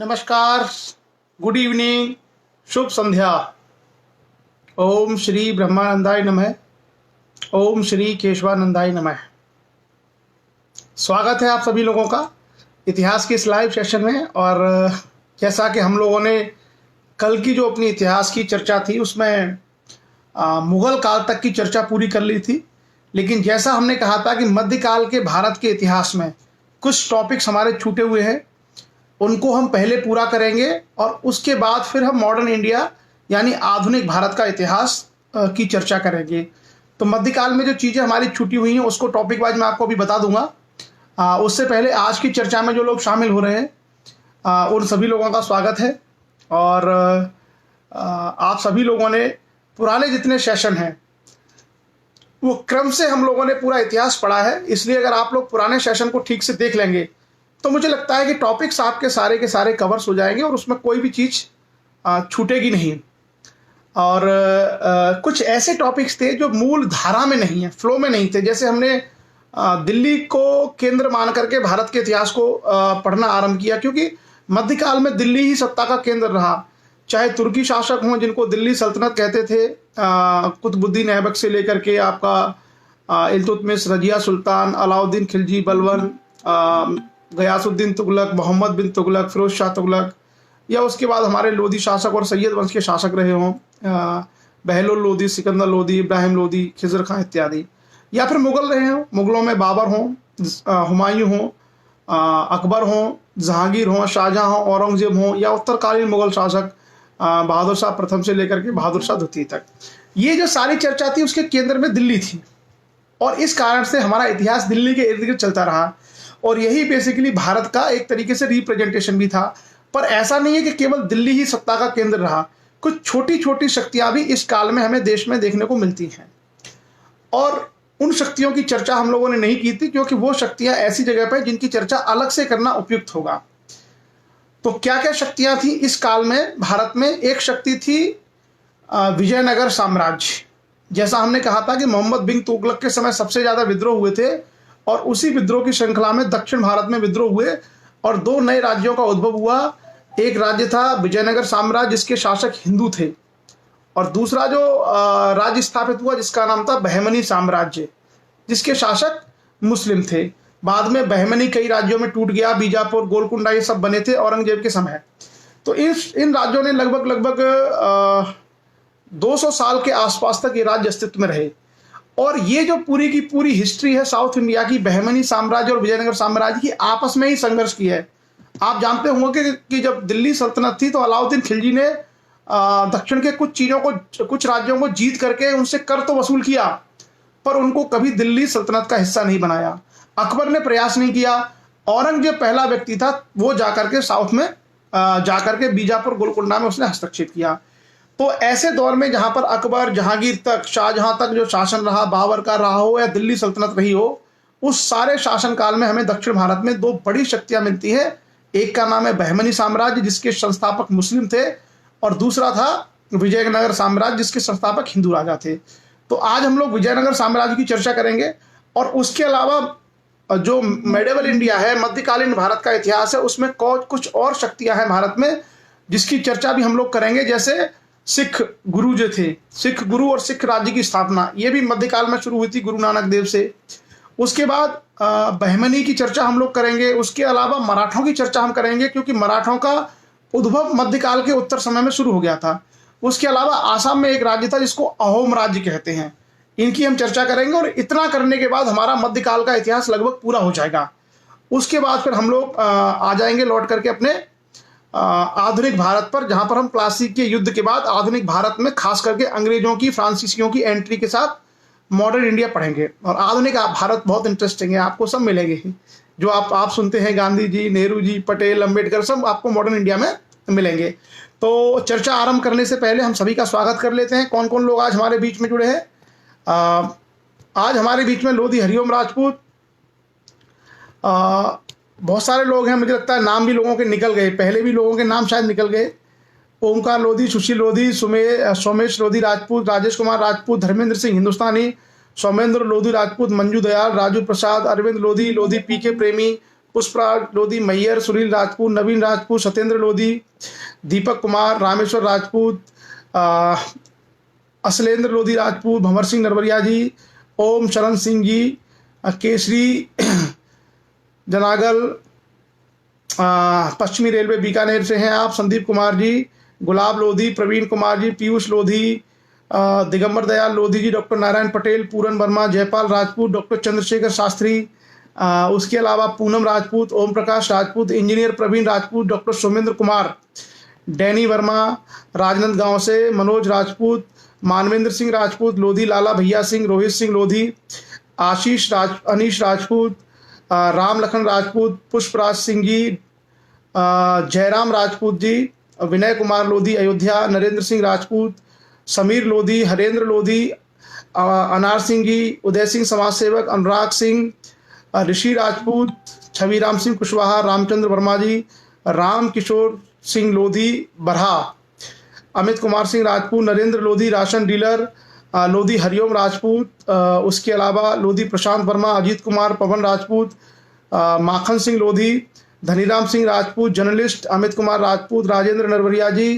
नमस्कार, good evening, शुभ संध्या। ओम श्री ब्रह्मानंदाय नमः। ओम श्री केशवानंदाय नमः। स्वागत है आप सभी लोगों का इतिहास के इस लाइव सेशन में। और जैसा कि हम लोगों ने कल की जो अपनी इतिहास की चर्चा थी उसमें मुगल काल तक की चर्चा पूरी कर ली थी, लेकिन जैसा हमने कहा था कि मध्यकाल के भारत के इतिहास में कुछ टॉपिक्स हमारे छूटे हुए हैं, उनको हम पहले पूरा करेंगे और उसके बाद फिर हम मॉडर्न इंडिया यानी आधुनिक भारत का इतिहास की चर्चा करेंगे। तो मध्यकाल में जो चीज़ें हमारी छूटी हुई हैं उसको टॉपिक वाइज मैं आपको अभी बता दूंगा। उससे पहले आज की चर्चा में जो लोग शामिल हो रहे हैं उन सभी लोगों का स्वागत है। और आप सभी लोगों ने पुराने जितने सेशन हैं वो क्रम से हम लोगों ने पूरा इतिहास पढ़ा है, इसलिए अगर आप लोग पुराने सेशन को ठीक से देख लेंगे तो मुझे लगता है कि टॉपिक्स आपके सारे के सारे कवर्स हो जाएंगे और उसमें कोई भी चीज़ छूटेगी नहीं। और कुछ ऐसे टॉपिक्स थे जो मूल धारा में नहीं है, फ्लो में नहीं थे। जैसे हमने दिल्ली को केंद्र मान करके भारत के इतिहास को पढ़ना आरंभ किया, क्योंकि मध्यकाल में दिल्ली ही सत्ता का केंद्र रहा। चाहे तुर्की शासक हों जिनको दिल्ली सल्तनत कहते थे, कुतुबुद्दीन ऐबक से लेकर के आपका इल्तुतमिश, रजिया सुल्तान, अलाउद्दीन खिलजी बलबन, गयासुद्दीन तुगलक, मोहम्मद बिन तुगलक, फिरोज शाह तुगलक, या उसके बाद हमारे लोधी शासक और सैयद वंश के शासक रहे हों, बहलोल लोधी, सिकंदर लोधी, इब्राहिम लोधी, खिजर खां इत्यादि, या फिर मुगल रहे हों, मुगलों में बाबर हों, हुमायूं हों, अकबर हों, जहांगीर हों, शाहजहां हों, औरंगजेब हों, या उत्तरकालीन मुगल शासक बहादुर शाह प्रथम से लेकर के बहादुर शाह द्वितीय तक। ये जो सारी चर्चा थी उसके केंद्र में दिल्ली थी और इस कारण से हमारा इतिहास दिल्ली के इर्द गिर्द चलता रहा और यही बेसिकली भारत का एक तरीके से रिप्रेजेंटेशन भी था। पर ऐसा नहीं है कि केवल दिल्ली ही सत्ता का केंद्र रहा, कुछ छोटी छोटी शक्तियां भी इस काल में हमें देश में देखने को मिलती हैं और उन शक्तियों की चर्चा हम लोगों ने नहीं की थी, क्योंकि वो शक्तियां ऐसी जगह पर जिनकी चर्चा अलग से करना उपयुक्त होगा। तो क्या क्या शक्तियां थी इस काल में भारत में? एक शक्ति थी विजयनगर साम्राज्य। जैसा हमने कहा था कि मोहम्मद बिन तुगलक के समय सबसे ज्यादा विद्रोह हुए थे और उसी विद्रोह की श्रृंखला में दक्षिण भारत में विद्रोह हुए और दो नए राज्यों का उद्भव हुआ। एक राज्य था विजयनगर साम्राज्य जिसके शासक हिंदू थे, और दूसरा जो राज्य स्थापित हुआ जिसका नाम था बहमनी साम्राज्य जिसके शासक मुस्लिम थे। बाद में बहमनी कई राज्यों में टूट गया, बीजापुर, गोलकुंडा ये सब बने थे औरंगजेब के समय। तो इन राज्यों ने लगभग 200 साल के आसपास तक ये राज्य अस्तित्व में रहे। और ये जो पूरी की पूरी हिस्ट्री है साउथ इंडिया की, बहमनी साम्राज्य और विजयनगर साम्राज्य की आपस में ही संघर्ष की है। आप जानते होंगे कि जब दिल्ली सल्तनत थी तो अलाउद्दीन खिलजी ने दक्षिण के कुछ राज्यों को जीत करके उनसे कर तो वसूल किया, पर उनको कभी दिल्ली सल्तनत का हिस्सा नहीं बनाया। अकबर ने प्रयास नहीं किया। औरंगजेब पहला व्यक्ति था, वो जाकर के साउथ में जाकर के बीजापुर, गोलकुंडा में उसने हस्तक्षेप किया। तो ऐसे दौर में जहां पर अकबर, जहांगीर तक, शाहजहां तक जो शासन रहा, बाबर का रहा हो या दिल्ली सल्तनत रही हो, उस सारे शासन काल में हमें दक्षिण भारत में दो बड़ी शक्तियां मिलती है। एक का नाम है बहमनी साम्राज्य जिसके संस्थापक मुस्लिम थे, और दूसरा था विजयनगर साम्राज्य जिसके संस्थापक हिंदू राजा थे। तो आज हम लोग विजयनगर साम्राज्य की चर्चा करेंगे और उसके अलावा जो मेडिवल इंडिया है, मध्यकालीन भारत का इतिहास है, उसमें कुछ और शक्तियां हैं भारत में जिसकी चर्चा भी हम लोग करेंगे। जैसे सिख गुरु जो थे, सिख गुरु और सिख राज्य की स्थापना, ये भी मध्यकाल में शुरू हुई थी गुरु नानक देव से। उसके बाद बहमनी की चर्चा हम लोग करेंगे। उसके अलावा मराठों की चर्चा हम करेंगे, क्योंकि मराठों का उद्भव मध्यकाल के उत्तर समय में शुरू हो गया था। उसके अलावा आसाम में एक राज्य था जिसको अहोम राज्य कहते हैं, इनकी हम चर्चा करेंगे। और इतना करने के बाद हमारा मध्यकाल का इतिहास लगभग पूरा हो जाएगा। उसके बाद फिर हम लोग आ जाएंगे लौट करके अपने आधुनिक भारत पर, जहां पर हम प्लासी के युद्ध के बाद आधुनिक भारत में खास करके अंग्रेजों की, फ्रांसीसियों की एंट्री के साथ मॉडर्न इंडिया पढ़ेंगे। और आधुनिक भारत बहुत इंटरेस्टिंग है, आपको सब मिलेंगे जो आप सुनते हैं, गांधी जी, नेहरू जी, पटेल, अंबेडकर, सब आपको मॉडर्न इंडिया में मिलेंगे। तो चर्चा आरंभ करने से पहले हम सभी का स्वागत कर लेते हैं। कौन कौन लोग आज हमारे बीच में जुड़े हैं? आज हमारे बीच में लोधी हरिओम राजपूत, बहुत सारे लोग हैं, मुझे लगता है नाम भी लोगों के निकल गए, पहले भी लोगों के नाम शायद निकल गए। ओमकार लोधी, सुशील लोधी, सोमेश लोधी राजपूत, राजेश कुमार राजपूत, धर्मेंद्र सिंह हिंदुस्तानी, सौमेंद्र लोधी राजपूत, मंजू दयाल, राजू प्रसाद, अरविंद लोधी, लोधी पीके प्रेमी, पुष्पराज लोधी, मैयर, सुनील राजपूत, नवीन राजपूत, सत्येंद्र लोधी, दीपक कुमार, रामेश्वर राजपूत, असलेंद्र लोधी राजपूत, भंवर सिंह नरवरिया जी, ओम शरण सिंह जी, केसरी जनागल, पश्चिमी रेलवे बीकानेर से हैं आप, संदीप कुमार जी, गुलाब लोधी, प्रवीण कुमार जी, पीयूष लोधी, दिगंबर दयाल लोधी जी, डॉक्टर नारायण पटेल, पूरन वर्मा, जयपाल राजपूत, डॉक्टर चंद्रशेखर शास्त्री, उसके अलावा Poonam Rajput, Om Prakash Rajput, engineer Praveen Rajput, doctor Somendra Kumar, Danny Verma Rajnandgaon से, मनोज राजपूत, मानवेंद्र सिंह राजपूत लोधी, लाला भैया सिंह, रोहित सिंह लोधी, अनीश राजपूत, राम लखन राजपूत, पुष्पराज सिंह जी, जयराम राजपूत जी, विनय कुमार लोधी अयोध्या, नरेंद्र सिंह राजपूत, समीर लोधी, हरेंद्र लोधी, अनार सिंह जी, उदय सिंह समाज सेवक, अनुराग सिंह, ऋषि राजपूत, छविराम सिंह कुशवाहा, रामचंद्र वर्मा जी, राम किशोर सिंह लोधी बरहा, अमित कुमार सिंह राजपूत, नरेंद्र लोधी राशन डीलर, लोधी हरिओम राजपूत, उसके अलावा लोधी प्रशांत वर्मा, अजीत कुमार, पवन राजपूत, माखन सिंह लोधी, धनीराम सिंह राजपूत, जर्नलिस्ट अमित कुमार राजपूत, राजेंद्र नरवरिया जी,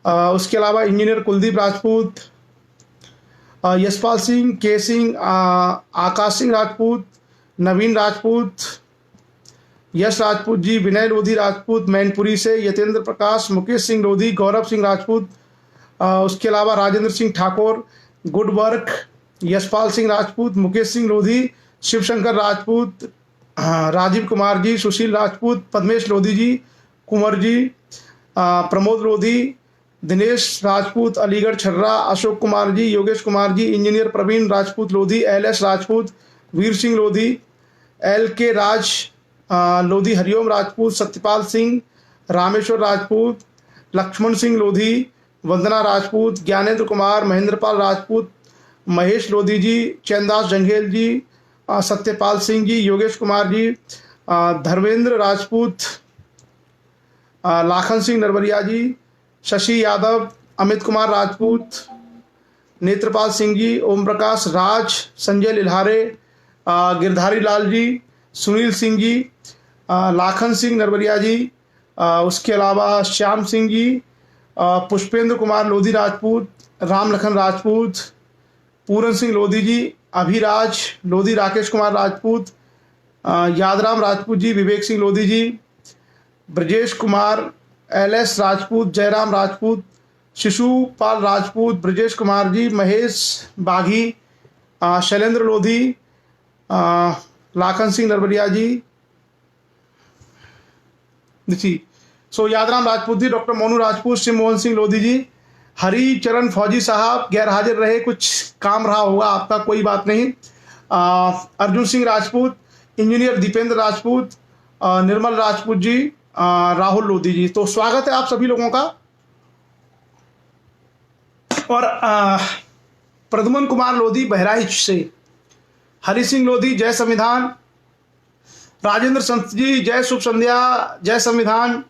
उसके अलावा इंजीनियर कुलदीप राजपूत, यशपाल सिंह, के सिंह, आकाश सिंह राजपूत, नवीन राजपूत, यश राजपूत जी, विनय लोधी राजपूत मैनपुरी से, यतेंद्र प्रकाश, मुकेश सिंह लोधी, गौरव सिंह राजपूत, उसके अलावा राजेंद्र सिंह ठाकुर, गुड वर्क, यशपाल सिंह राजपूत, मुकेश सिंह लोधी, शिवशंकर राजपूत, राजीव कुमार जी, सुशील राजपूत, पद्मेश लोधी जी, कुंवर जी, प्रमोद लोधी, दिनेश राजपूत, अलीगढ़ छर्रा, Ashok Kumar ji, Yogesh Kumar ji, engineer Praveen Rajput Lodhi, LS Rajput, Veer Singh Lodhi, LK राज लोधी, हरिओम राजपूत, सत्यपाल सिंह, रामेश्वर राजपूत, लक्ष्मण सिंह लोधी, वंदना राजपूत, ज्ञानेंद्र कुमार, महेंद्रपाल राजपूत, महेश लोधी जी, चैनदास जंघेल जी, सत्यपाल सिंह जी, योगेश कुमार जी, धर्मेंद्र राजपूत, लाखन सिंह नरवरिया जी, शशि यादव, अमित कुमार राजपूत, नेत्रपाल सिंह जी, ओम प्रकाश राज, संजय लिल्हारे, गिरधारी लाल जी, सुनील सिंह जी, लाखन सिंह नरवरिया जी, उसके अलावा श्याम सिंह जी, पुष्पेंद्र कुमार लोधी राजपूत, राम लखन राजपूत, पूरन सिंह लोधी जी, अभिराज लोधी, राकेश कुमार राजपूत, यादराम राजपूत जी, विवेक सिंह लोधी जी, ब्रजेश कुमार, LS राजपूत, जयराम राजपूत, शिशुपाल राजपूत, ब्रजेश कुमार जी, महेश बाघी, शैलेंद्र लोधी, लाखन सिंह नरवरिया जी, सो यादराम राजपूत जी, डॉक्टर मोनू राजपूत, शिव मोहन सिंह लोधी जी, हरिचरण फौजी साहब गैर हाजिर रहे, कुछ काम रहा होगा आपका, कोई बात नहीं, अर्जुन सिंह राजपूत, इंजीनियर दीपेंद्र राजपूत, निर्मल राजपूत जी, राहुल लोधी जी। तो स्वागत है आप सभी लोगों का। और प्रद्युमन कुमार लोधी बहराइच से, हरि सिंह लोधी जय संविधान, राजेंद्र संत जी जय शुभ संध्या, जय संविधान,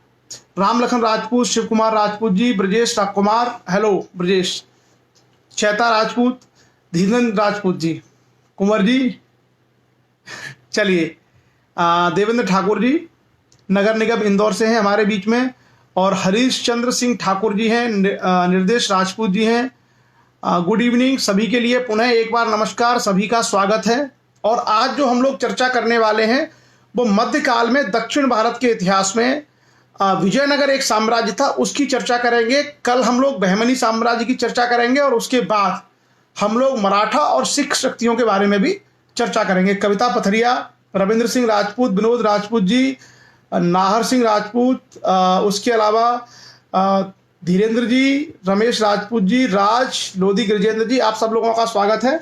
राम लखन राजपूत, शिव कुमार राजपूत जी, ब्रजेश कुमार, हेलो ब्रजेश, चैता राजपूत, धीरेन्द्र राजपूत जी, कुंवर जी, चलिए, देवेंद्र ठाकुर जी नगर निगम इंदौर से हैं हमारे बीच में, और हरीश चंद्र सिंह ठाकुर जी हैं, निर्देश राजपूत जी हैं। गुड इवनिंग सभी के लिए, पुनः एक बार नमस्कार, सभी का स्वागत है। और आज जो हम लोग चर्चा करने वाले हैं वो मध्यकाल में दक्षिण भारत के इतिहास में विजयनगर एक साम्राज्य था, उसकी चर्चा करेंगे। कल हम लोग बहमनी साम्राज्य की चर्चा करेंगे और उसके बाद हम लोग मराठा और सिख शक्तियों के बारे में भी चर्चा करेंगे। कविता पथरिया, रविंद्र सिंह राजपूत, विनोद राजपूत जी, नाहर सिंह राजपूत, उसके अलावा धीरेन्द्र जी, रमेश राजपूत जी, राज लोधी, गिरिजेंद्र जी, आप सब लोगों का स्वागत है।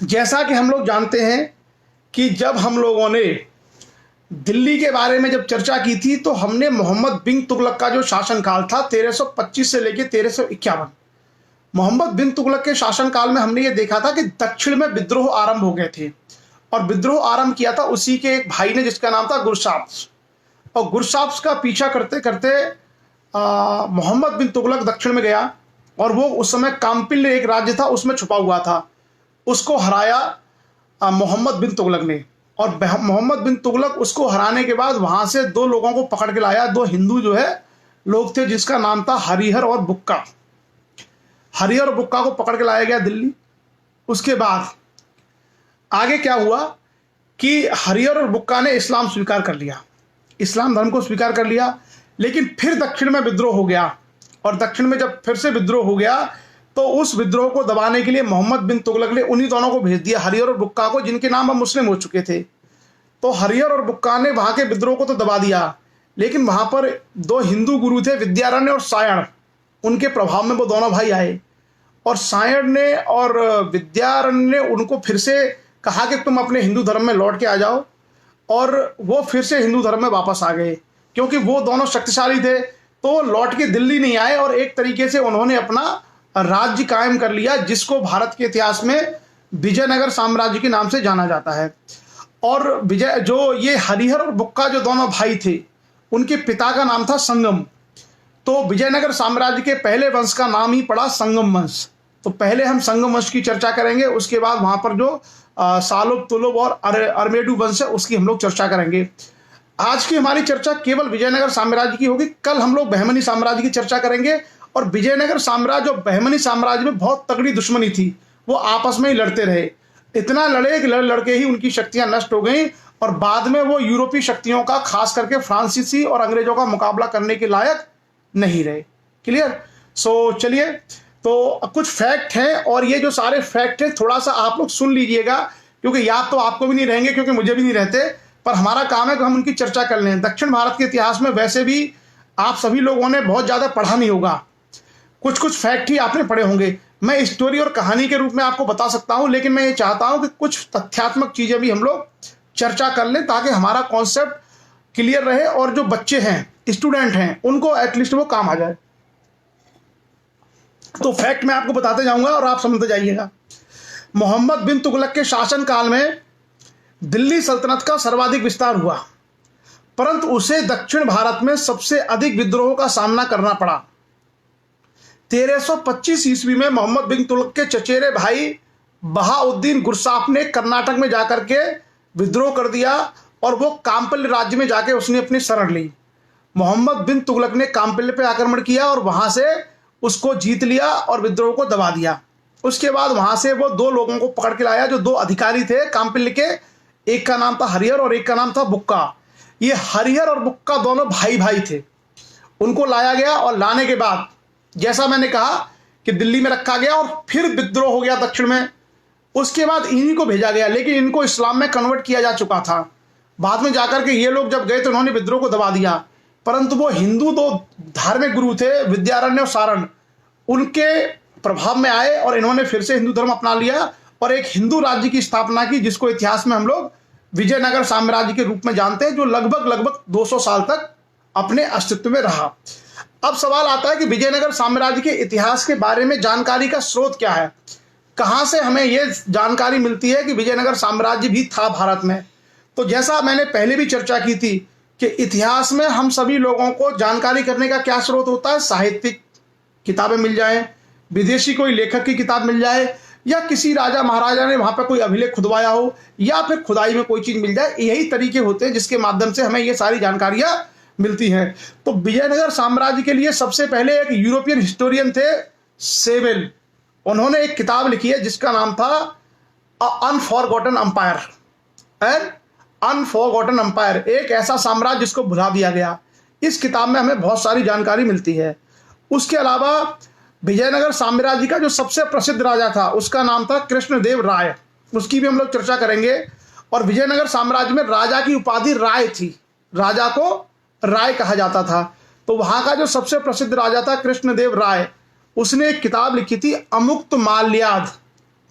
जैसा कि हम लोग जानते हैं कि जब हम लोगों ने दिल्ली के बारे में जब चर्चा की थी तो हमने मोहम्मद बिन तुगलक का जो शासनकाल था 1325 से लेकर 1351, मोहम्मद बिन तुगलक के शासनकाल में हमने ये देखा था कि दक्षिण में विद्रोह आरंभ हो गए थे, और विद्रोह आरंभ किया था उसी के एक भाई ने जिसका नाम था गुरसाफ्स, और गुरसाफ्स का पीछा करते करते मोहम्मद बिन तुगलक दक्षिण में गया, और वो उस समय काम्पिल एक राज्य था उसमें छुपा हुआ था, उसको हराया मोहम्मद बिन तुगलक ने। और मोहम्मद बिन तुगलक उसको हराने के बाद वहां से दो लोगों को पकड़ के लाया, दो हिंदू जो है लोग थे, जिसका नाम था हरिहर और बुक्का। हरिहर और बुक्का को पकड़ के लाया गया दिल्ली। उसके बाद आगे क्या हुआ कि हरिहर और बुक्का ने इस्लाम स्वीकार कर लिया, इस्लाम धर्म को स्वीकार कर लिया, लेकिन फिर दक्षिण में विद्रोह हो गया। और दक्षिण में जब फिर से विद्रोह हो गया तो उस विद्रोह को दबाने के लिए मोहम्मद बिन तुगलक ने उन्हीं दोनों को भेज दिया, हरिहर और बुक्का को, जिनके नाम अब मुस्लिम हो चुके थे। तो हरिहर और बुक्का ने वहां के विद्रोह को तो दबा दिया, लेकिन वहां पर दो हिंदू गुरु थे, विद्यारण्य और सायण, उनके प्रभाव में वो दोनों भाई आए। और सायण ने और विद्यारण्य ने उनको फिर से कहा कि तुम अपने हिंदू धर्म में लौट के आ जाओ, और वो फिर से हिंदू धर्म में वापस आ गए। क्योंकि वो दोनों शक्तिशाली थे तो वो लौट के दिल्ली नहीं आए, और एक तरीके से उन्होंने अपना राज्य कायम कर लिया, जिसको भारत के इतिहास में विजयनगर साम्राज्य के नाम से जाना जाता है। और विजय जो ये हरिहर और बुक्का जो दोनों भाई थे, उनके पिता का नाम था संगम। तो विजयनगर साम्राज्य के पहले वंश का नाम ही पड़ा संगम वंश। तो पहले हम संगम वंश की चर्चा करेंगे, उसके बाद वहां पर जो सालोब, तुलुब और अरमेडू वंश है उसकी हम लोग चर्चा करेंगे। आज की हमारी चर्चा केवल विजयनगर साम्राज्य की होगी। कल हम लोग बहमनी साम्राज्य की चर्चा करेंगे। और विजयनगर साम्राज्य और बहमनी साम्राज्य में बहुत तगड़ी दुश्मनी थी, वो आपस में ही लड़ते रहे, इतना लड़े कि लड़के ही उनकी शक्तियां नष्ट हो गई, और बाद में वो यूरोपीय शक्तियों का, खास करके फ्रांसीसी और अंग्रेजों का मुकाबला करने के लायक नहीं रहे। क्लियर? सो चलिए, तो कुछ फैक्ट हैं, और ये जो सारे फैक्ट हैं थोड़ा सा आप लोग सुन लीजिएगा, क्योंकि याद तो आपको भी नहीं रहेंगे, क्योंकि मुझे भी नहीं रहते, पर हमारा काम है कि हम उनकी चर्चा कर लें। दक्षिण भारत के इतिहास में वैसे भी आप सभी लोगों ने बहुत ज़्यादा पढ़ा नहीं होगा, कुछ कुछ फैक्ट ही आपने पढ़े होंगे। मैं स्टोरी और कहानी के रूप में आपको बता सकता हूं, लेकिन मैं ये चाहता हूं कि कुछ तथ्यात्मक चीज़ें भी हम लोग चर्चा कर लें, ताकि हमारा कॉन्सेप्ट क्लियर रहे, और जो बच्चे हैं, स्टूडेंट हैं, उनको एटलीस्ट वो काम आ जाए। तो फैक्ट मैं आपको बताते जाऊंगा और आप समझते जाइएगा। मोहम्मद बिन तुगलक के शासनकाल में दिल्ली सल्तनत का सर्वाधिक विस्तार हुआ, परंतु उसे दक्षिण भारत में सबसे अधिक विद्रोहों का सामना करना पड़ा। 1325 ईस्वी में मोहम्मद बिन तुगलक के चचेरे भाई बहाउद्दीन गुरसाफ ने कर्नाटक में जाकर के विद्रोह कर दिया, और वो काम्पल्य राज्य में जाके उसने अपनी शरण ली। मोहम्मद बिन तुगलक ने काम्पल्य पे आक्रमण किया और वहां से उसको जीत लिया और विद्रोह को दबा दिया। उसके बाद वहां से वो दो लोगों को पकड़ के लाया, जो दो अधिकारी थे काम्पल्य के, एक का नाम था हरिहर और एक का नाम था बुक्का। ये हरिहर और बुक्का दोनों भाई भाई थे। उनको लाया गया, और लाने के बाद जैसा मैंने कहा कि दिल्ली में रखा गया, और फिर विद्रोह हो गया दक्षिण में। उसके बाद इन्हीं को भेजा गया, लेकिन इनको इस्लाम में कन्वर्ट किया जा चुका था। बाद में जाकर के ये लोग जब गए तो उन्होंने विद्रोह को दबा दिया, परंतु वो हिंदू दो धार्मिक गुरु थे, विद्यारण्य और सारण, उनके प्रभाव में आए, और इन्होंने फिर से हिंदू धर्म अपना लिया और एक हिंदू राज्य की स्थापना की, जिसको इतिहास में हम लोग विजयनगर साम्राज्य के रूप में जानते हैं, जो लगभग 200 साल तक अपने अस्तित्व में रहा। अब सवाल आता है कि विजयनगर साम्राज्य के इतिहास के बारे में जानकारी का स्रोत क्या है, कहां से हमें यह जानकारी मिलती है कि विजयनगर साम्राज्य भी था भारत में। तो जैसा मैंने पहले भी चर्चा की थी कि इतिहास में हम सभी लोगों को जानकारी करने का क्या स्रोत होता है, साहित्यिक किताबें मिल जाए, विदेशी कोई लेखक की किताब मिल जाए, या किसी राजा महाराजा ने वहां पर कोई अभिलेख खुदवाया हो, या फिर खुदाई में कोई चीज मिल जाए। यही तरीके होते हैं जिसके माध्यम से हमें ये सारी जानकारियां मिलती हैं। तो विजयनगर साम्राज्य के लिए सबसे पहले एक यूरोपियन हिस्टोरियन थे, सेवेल। उन्होंने एक किताब लिखी है जिसका नाम था अनफॉरगॉटन अंपायर, एन अनफॉरगॉटन अंपायर, एक ऐसा साम्राज्य जिसको भुला दिया गया। इस किताब में हमें बहुत सारी जानकारी मिलती है। उसके अलावा विजयनगर साम्राज्य का जो सबसे प्रसिद्ध राजा था उसका नाम था कृष्णदेव राय, उसकी भी हम लोग चर्चा करेंगे। और विजयनगर साम्राज्य में राजा की उपाधि राय थी, राजा को राय कहा जाता था। तो वहां का जो सबसे प्रसिद्ध राजा था कृष्णदेव राय, उसने एक किताब लिखी थी अमुक्त माल्याद।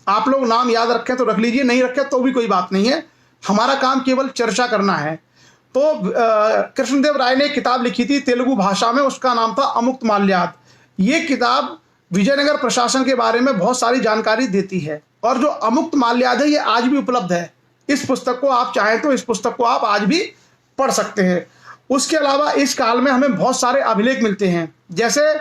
आप लोग नाम याद रखें तो रख लीजिए, नहीं रखें तो भी कोई बात नहीं है, हमारा काम केवल चर्चा करना है। तो कृष्णदेव राय ने एक किताब लिखी थी तेलुगु भाषा में, उसका नाम था अमुक्त माल्याद। ये किताब विजयनगर प्रशासन के बारे में बहुत सारी जानकारी देती है, और जो अमुक्त माल्याद है ये आज भी उपलब्ध है। इस पुस्तक को आप चाहें तो इस पुस्तक को आप आज भी पढ़ सकते हैं। उसके अलावा इस काल में हमें बहुत सारे अभिलेख मिलते हैं, जैसे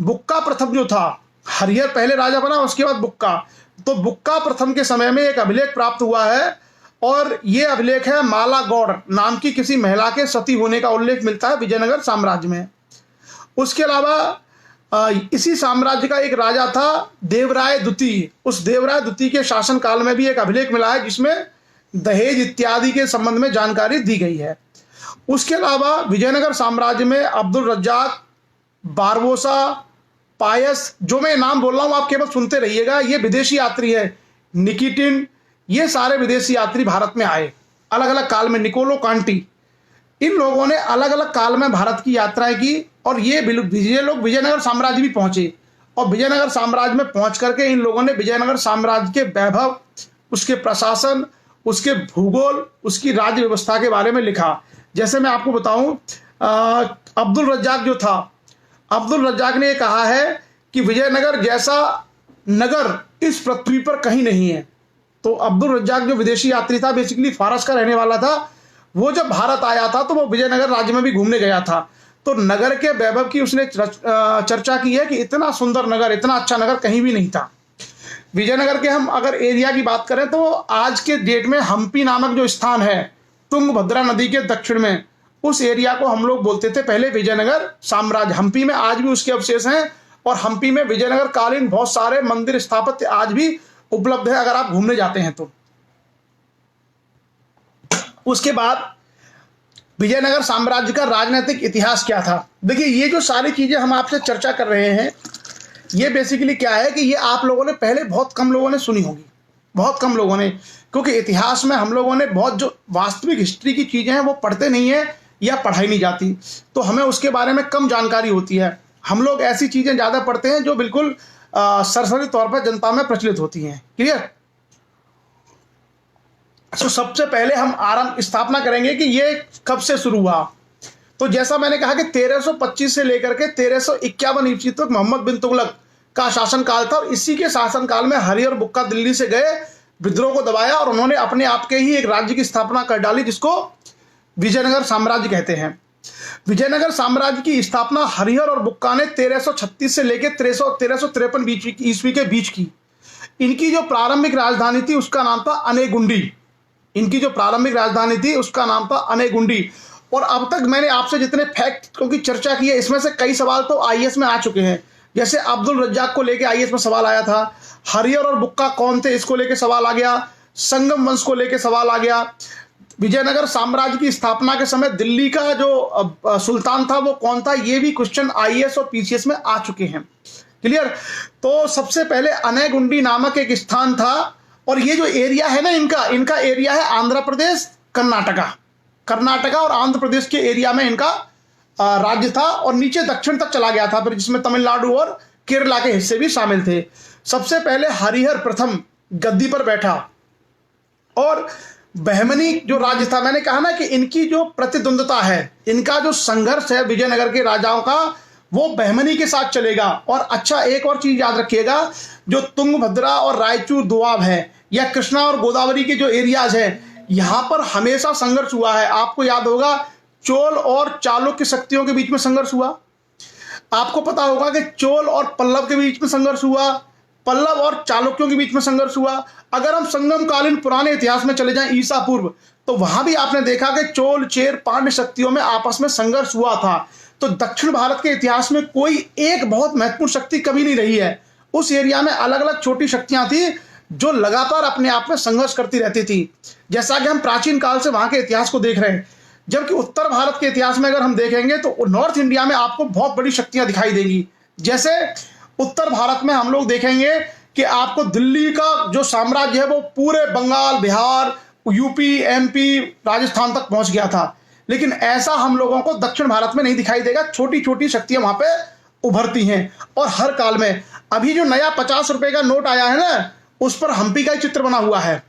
बुक्का प्रथम जो था, हरिहर पहले राजा बना, उसके बाद बुक्का। तो बुक्का प्रथम के समय में एक अभिलेख प्राप्त हुआ है और ये अभिलेख है मालागौड़ नाम की किसी महिला के सती होने का उल्लेख मिलता है विजयनगर साम्राज्य में। उसके अलावा इसी साम्राज्य का एक राजा था देवराय द्वितीय। उस देवराय द्वितीय के शासनकाल में भी एक अभिलेख मिला है जिसमें दहेज इत्यादि के संबंध में जानकारी दी गई है। उसके अलावा विजयनगर साम्राज्य में अब्दुल रज्जाक, बारबोसा, पायस, जो मैं नाम बोल रहा हूं आप केवल सुनते रहिएगा, ये विदेशी यात्री है। निकिटिन, ये सारे विदेशी यात्री भारत में आए अलग अलग काल में। निकोलो कांटी, इन लोगों ने अलग अलग काल में भारत की यात्राएं की और ये लोग विजयनगर साम्राज्य भी पहुंचे। और विजयनगर साम्राज्य में पहुंच करके इन लोगों ने विजयनगर साम्राज्य के वैभव, उसके प्रशासन, उसके भूगोल, उसकी राज्य व्यवस्था के बारे में लिखा। जैसे मैं आपको बताऊं, अब्दुल रज्जाक जो था, अब्दुल रज्जाक ने कहा है कि विजयनगर जैसा नगर इस पृथ्वी पर कहीं नहीं है। तो अब्दुल रज्जाक जो विदेशी यात्री था, बेसिकली फारस का रहने वाला था, वो जब भारत आया था तो वो विजयनगर राज्य में भी घूमने गया था। तो नगर के वैभव की उसने चर्चा की है कि इतना सुंदर नगर, इतना अच्छा नगर कहीं भी नहीं था। विजयनगर के हम अगर एरिया की बात करें तो आज के डेट में हम्पी नामक जो स्थान है तुंगभद्रा नदी के दक्षिण में, उस एरिया को हम लोग बोलते थे पहले विजयनगर साम्राज्य। हम्पी में आज भी उसके अवशेष हैं और हम्पी में विजयनगर कालीन बहुत सारे मंदिर स्थापत्य आज भी उपलब्ध है अगर आप घूमने जाते हैं तो। उसके बाद विजयनगर साम्राज्य का राजनीतिक इतिहास क्या था। देखिए, ये जो सारी चीजें हम आपसे चर्चा कर रहे हैं, ये बेसिकली क्या है कि ये आप लोगों ने पहले बहुत कम लोगों ने सुनी होगी, बहुत कम लोगों ने, क्योंकि इतिहास में हम लोगों ने बहुत जो वास्तविक हिस्ट्री की चीजें हैं वो पढ़ते नहीं है या पढ़ाई नहीं जाती, तो हमें उसके बारे में कम जानकारी होती है। हम लोग ऐसी चीजें ज्यादा पढ़ते हैं जो बिल्कुल सरसरी तौर पर जनता में प्रचलित होती हैं। क्लियर? तो सबसे पहले हम स्थापना करेंगे कि ये कब से शुरू हुआ। तो जैसा मैंने कहा कि 1325 से लेकर के 1351 ईस्वी तक मोहम्मद बिन तुगलक का शासनकाल था और इसी के शासनकाल में हरिहर बुक्का दिल्ली से गए, विद्रोह को दबाया और उन्होंने अपने आप के ही एक राज्य की स्थापना कर डाली जिसको विजयनगर साम्राज्य कहते हैं। विजयनगर साम्राज्य की स्थापना हरिहर और बुक्का ने 1336 से लेकर 1353 ईस्वी के बीच की। इनकी जो प्रारंभिक राजधानी थी उसका नाम था अनेगुंडी। इनकी जो प्रारंभिक राजधानी थी उसका नाम था अनेगुंडी। और अब तक मैंने आपसे जितने फैक्ट की चर्चा की है इसमें से कई सवाल तो आईएएस में आ चुके हैं। जैसे अब्दुल रज्जाक को लेकर आईएएस में सवाल आया था, हरिहर और बुक्का कौन थे इसको लेकर सवाल आ गया, संगम वंश को लेकर सवाल आ गया, विजयनगर साम्राज्य की स्थापना के समय दिल्ली का जो सुल्तान था वो कौन था, ये भी क्वेश्चन आईएएस और पीसीएस में आ चुके हैं। क्लियर? तो सबसे पहले अनेगुंडी नामक एक स्थान था और ये जो एरिया है ना इनका एरिया है आंध्र प्रदेश, कर्नाटका और आंध्र प्रदेश के एरिया में इनका राज्य था और नीचे दक्षिण तक चला गया था फिर, जिसमें तमिलनाडु और केरला के हिस्से भी शामिल थे। सबसे पहले हरिहर प्रथम गद्दी पर बैठा और बहमनी जो राज्य था, मैंने कहा ना कि इनकी जो प्रतिद्वंदता है, इनका जो संघर्ष है विजयनगर के राजाओं का, वो बहमनी के साथ चलेगा। और अच्छा, एक और चीज याद रखिएगा, जो तुंगभद्रा और रायचूर दोआब है या कृष्णा और गोदावरी के जो एरियाज है, यहां पर हमेशा संघर्ष हुआ है। आपको याद होगा चोल और चालुक्य शक्तियों के बीच में संघर्ष हुआ। आपको पता होगा कि चोल और पल्लव के बीच में संघर्ष हुआ, पल्लव और चालुक्यों के बीच में संघर्ष हुआ। अगर हम संगमकालीन पुराने इतिहास में चले जाएं ईसा पूर्व, तो वहां भी आपने देखा कि चोल, चेर, पांड्य शक्तियों में आपस में संघर्ष हुआ था। तो दक्षिण भारत के इतिहास में कोई एक बहुत महत्वपूर्ण शक्ति कभी नहीं रही है। उस एरिया में अलग अलग छोटी शक्तियां थी जो लगातार अपने आप में संघर्ष करती रहती थी, जैसा कि हम प्राचीन काल से वहां के इतिहास को देख रहे हैं। जबकि उत्तर भारत के इतिहास में अगर हम देखेंगे तो नॉर्थ इंडिया में आपको बहुत बड़ी शक्तियां दिखाई देंगी। जैसे उत्तर भारत में हम लोग देखेंगे कि आपको दिल्ली का जो साम्राज्य है वो पूरे बंगाल, बिहार, यूपी, एमपी, राजस्थान तक पहुंच गया था, लेकिन ऐसा हम लोगों को दक्षिण भारत में नहीं दिखाई देगा। छोटी छोटी शक्तियां वहां पे उभरती हैं और हर काल में। अभी जो नया 50 रुपए का नोट आया है ना, उस पर हम्पी का ही चित्र बना हुआ है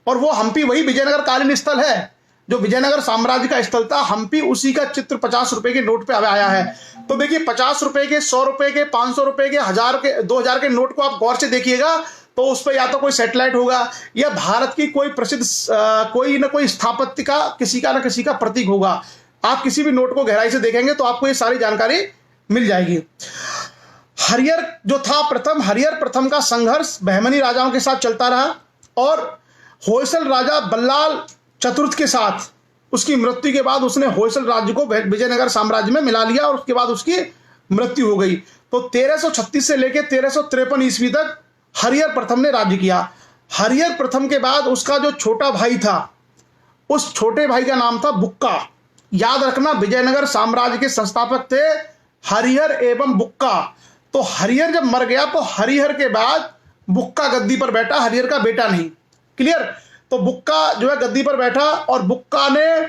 और वो हम्पी वही विजयनगर कालीन स्थल है जो विजयनगर साम्राज्य का स्थल था। हम्पी उसी का चित्र 50 रुपए के नोट पे आया है। तो देखिए 50 रुपए के, 100 रुपए के, 500 रुपए के, 1000 के, 2000 के नोट को आप गौर से देखिएगा तो उस पर या तो कोई सैटेलाइट होगा या भारत की कोई प्रसिद्ध कोई ना कोई स्थापत्य का किसी का प्रतीक होगा। आप किसी भी नोट को गहराई से देखेंगे तो आपको ये सारी जानकारी मिल जाएगी। हरिहर प्रथम का संघर्ष बहमनी राजाओं के साथ चलता रहा और होयसल राजा बल्लाल चतुर्थ के साथ उसकी मृत्यु के बाद उसने होयसल राज्य को विजयनगर साम्राज्य में मिला लिया और उसके बाद उसकी मृत्यु हो गई। तो 1336 से लेकर 1353 ईस्वी तक हरिहर प्रथम ने राज्य किया। हरिहर प्रथम के बाद उसका जो छोटा भाई था, उस छोटे भाई का नाम था बुक्का। याद रखना, विजयनगर साम्राज्य के संस्थापक थे हरिहर एवं बुक्का। तो हरिहर जब मर गया तो हरिहर के बाद बुक्का गद्दी पर बैठा, हरिहर का बेटा नहीं। क्लियर? तो बुक्का जो है गद्दी पर बैठा और बुक्का ने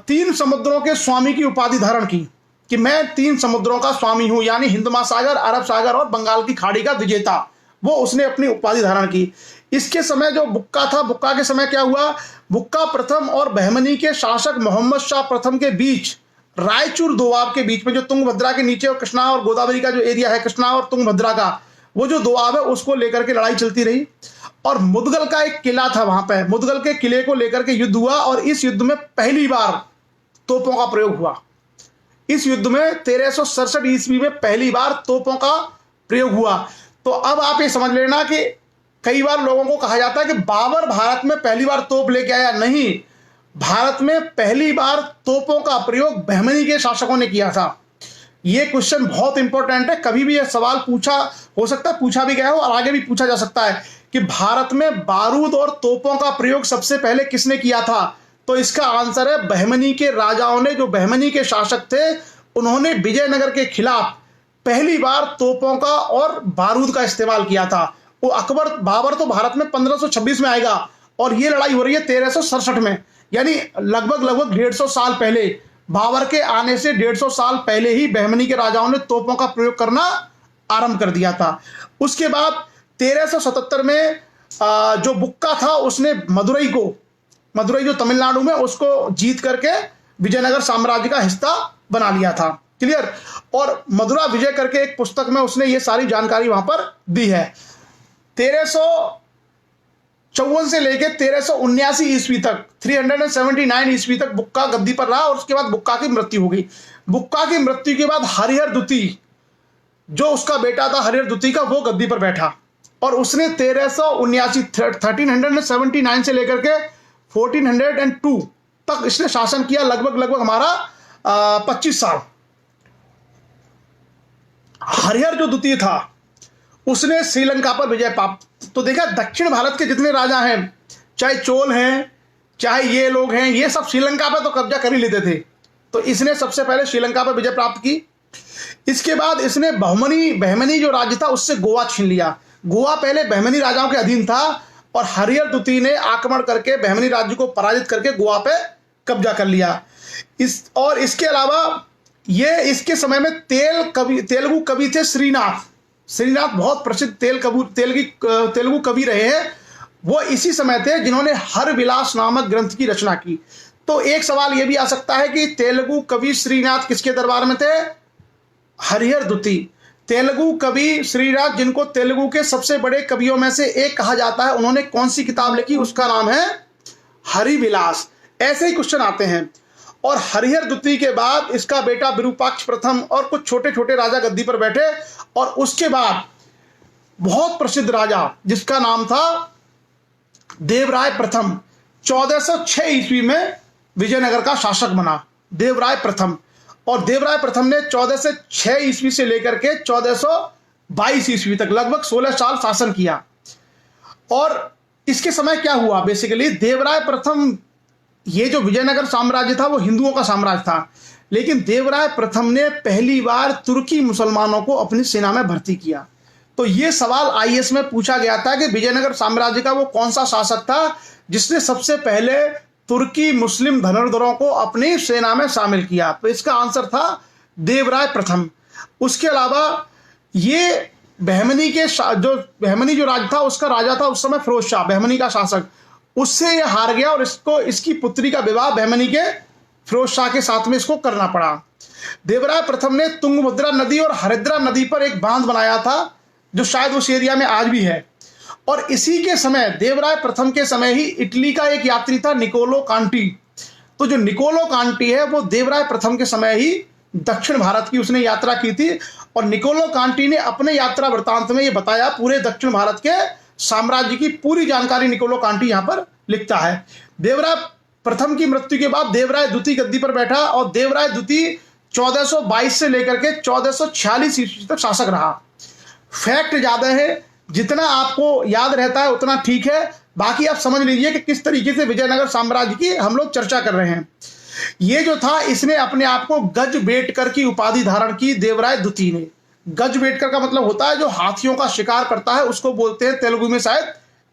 3 समुद्रों के स्वामी की उपाधि धारण की कि मैं 3 समुद्रों का स्वामी हूं, यानी हिंद महासागर, अरब सागर और बंगाल की खाड़ी का विजेता। वो उसने अपनी उपाधि धारण की। इसके समय जो बुक्का था, बुक्का के समय क्या हुआ, बुक्का प्रथम और बहमनी के शासक मोहम्मद शाह प्रथम के बीच, रायचूर दोआब के बीच में, जो तुंगभद्रा के नीचे और कृष्णा और गोदावरी का जो एरिया है, कृष्णा और तुंगभद्रा का, वो जो दोआब है उसको लेकर के लड़ाई चलती रही। और मुदगल का एक किला था वहां पे, मुदगल के किले को लेकर के युद्ध हुआ और इस युद्ध में पहली बार तोपों का प्रयोग हुआ। इस युद्ध में 1367 ईस्वी में पहली बार तोपों का प्रयोग हुआ। तो अब आप ये समझ लेना कि कई बार लोगों को कहा जाता है कि बाबर भारत में पहली बार तोप लेके आया। नहीं, भारत में पहली बार तोपों का प्रयोग बहमनी के शासकों ने किया था। ये क्वेश्चन बहुत इंपॉर्टेंट है, कभी भी यह सवाल पूछा हो सकता है, पूछा भी गया हो और आगे भी पूछा जा सकता है कि भारत में बारूद और तोपों का प्रयोग सबसे पहले किसने किया था। तो इसका आंसर है बहमनी के राजाओं ने, जो बहमनी के शासक थे, उन्होंने विजयनगर के खिलाफ पहली बार तोपों का और बारूद का इस्तेमाल किया था। वो बाबर तो भारत में 1526 में आएगा और ये लड़ाई हो रही है 1367 में, यानी लगभग 150 साल पहले। बाबर के आने से 150 साल पहले ही बहमनी के राजाओं ने तोपों का प्रयोग करना आरंभ कर दिया था। उसके बाद 1377 में जो बुक्का था उसने मदुरई जो तमिलनाडु में, उसको जीत करके विजयनगर साम्राज्य का हिस्सा बना लिया था। क्लियर? और मदुरा विजय करके एक पुस्तक में उसने ये सारी जानकारी वहां पर दी है। 1354 से लेकर 1379 ईस्वी तक, 379 ईस्वी तक बुक्का गद्दी पर रहा और उसके बाद बुक्का की मृत्यु हो गई। बुक्का की मृत्यु के बाद हरिहर द्वितीय, जो उसका बेटा था हरिहर द्वितीय का, वो गद्दी पर बैठा और उसने 1379 से लेकर के 1402 तक इसने शासन किया, लगभग हमारा 25 साल। हरिहर जो द्वितीय था उसने श्रीलंका पर विजय प्राप्त। तो देखा, दक्षिण भारत के जितने राजा हैं, चाहे चोल हैं, चाहे ये लोग हैं, ये सब श्रीलंका पर तो कब्जा कर ही लेते थे। तो इसने सबसे पहले श्रीलंका पर विजय प्राप्त की। इसके बाद इसने बहमनी जो राज्य था उससे गोवा छीन लिया। गोवा पहले बहमनी राजाओं के अधीन था और हरिहर द्वितीय ने आक्रमण करके बहमनी राज्य को पराजित करके गोवा पे कब्जा कर लिया। इसके अलावा ये इसके समय में तेलुगु कवि थे श्रीनाथ बहुत प्रसिद्ध तेलुगु कवि रहे हैं। वो इसी समय थे जिन्होंने हर विलास नामक ग्रंथ की रचना की। तो एक सवाल यह भी आ सकता है कि तेलुगु कवि श्रीनाथ किसके दरबार में थे? हरिहर द्वितीय। तेलुगु कवि श्रीनाथ, जिनको तेलुगु के सबसे बड़े कवियों में से एक कहा जाता है, उन्होंने कौन सी किताब लिखी? उसका नाम है हरिविलास। ऐसे ही क्वेश्चन आते हैं। और हरिहर द्वितीय के बाद इसका बेटा विरूपाक्ष प्रथम और कुछ छोटे छोटे राजा गद्दी पर बैठे और उसके बाद बहुत प्रसिद्ध राजा जिसका नाम था देवराय प्रथम, 1406 ईस्वी में विजयनगर का शासक बना देवराय प्रथम। और देवराय प्रथम ने 1406 ईस्वी से लेकर के 1422 ईस्वी तक लगभग 16 साल शासन किया। और इसके समय क्या हुआ, बेसिकली देवराय प्रथम, ये जो विजयनगर साम्राज्य था वो हिंदुओं का साम्राज्य था, लेकिन देवराय प्रथम ने पहली बार तुर्की मुसलमानों को अपनी सेना में भर्ती किया। तो ये सवाल आईएएस में पूछा गया था कि विजयनगर साम्राज्य का वो कौन सा शासक था जिसने सबसे पहले तुर्की मुस्लिम धनुर्धरों को अपनी सेना में शामिल किया। तो इसका आंसर था देवराय प्रथम। उसके अलावा ये बहमनी जो राज था, उसका राजा था उस समय फिरोज शाह, बहमनी का शासक, उससे ये हार गया और इसकी पुत्री का विवाह बहमनी के फिरोज शाह के साथ में इसको करना पड़ा। देवराय प्रथम ने तुंगभद्रा नदी और हरिद्रा नदी पर एक बांध बनाया था जो शायद उस एरिया में आज भी है। और इसी के समय, देवराय प्रथम के समय ही, इटली का एक यात्री था निकोलो कांटी। तो जो निकोलो कांटी है वो देवराय प्रथम के समय ही दक्षिण भारत की उसने यात्रा की थी। और निकोलो कांटी ने अपने यात्रा वृतांत में ये बताया पूरे दक्षिण भारत के साम्राज्य की पूरी जानकारी निकोलो कांटी यहाँ पर लिखता है। देवराय प्रथम की मृत्यु के बाद देवराय द्वितीय गद्दी पर बैठा और देवराय द्वितीय 1422 से लेकर के 1446 ईस्वी तक शासक रहा। फैक्ट ज्यादा है, जितना आपको याद रहता है उतना ठीक है, बाकी आप समझ लीजिए कि किस तरीके से विजयनगर साम्राज्य की हम लोग चर्चा कर रहे हैं। ये जो था, इसने अपने आप को गजबेटकर की उपाधि धारण की देवराय द्वितीय ने। गजबेटकर का मतलब होता है जो हाथियों का शिकार करता है, उसको बोलते हैं तेलुगु में शायद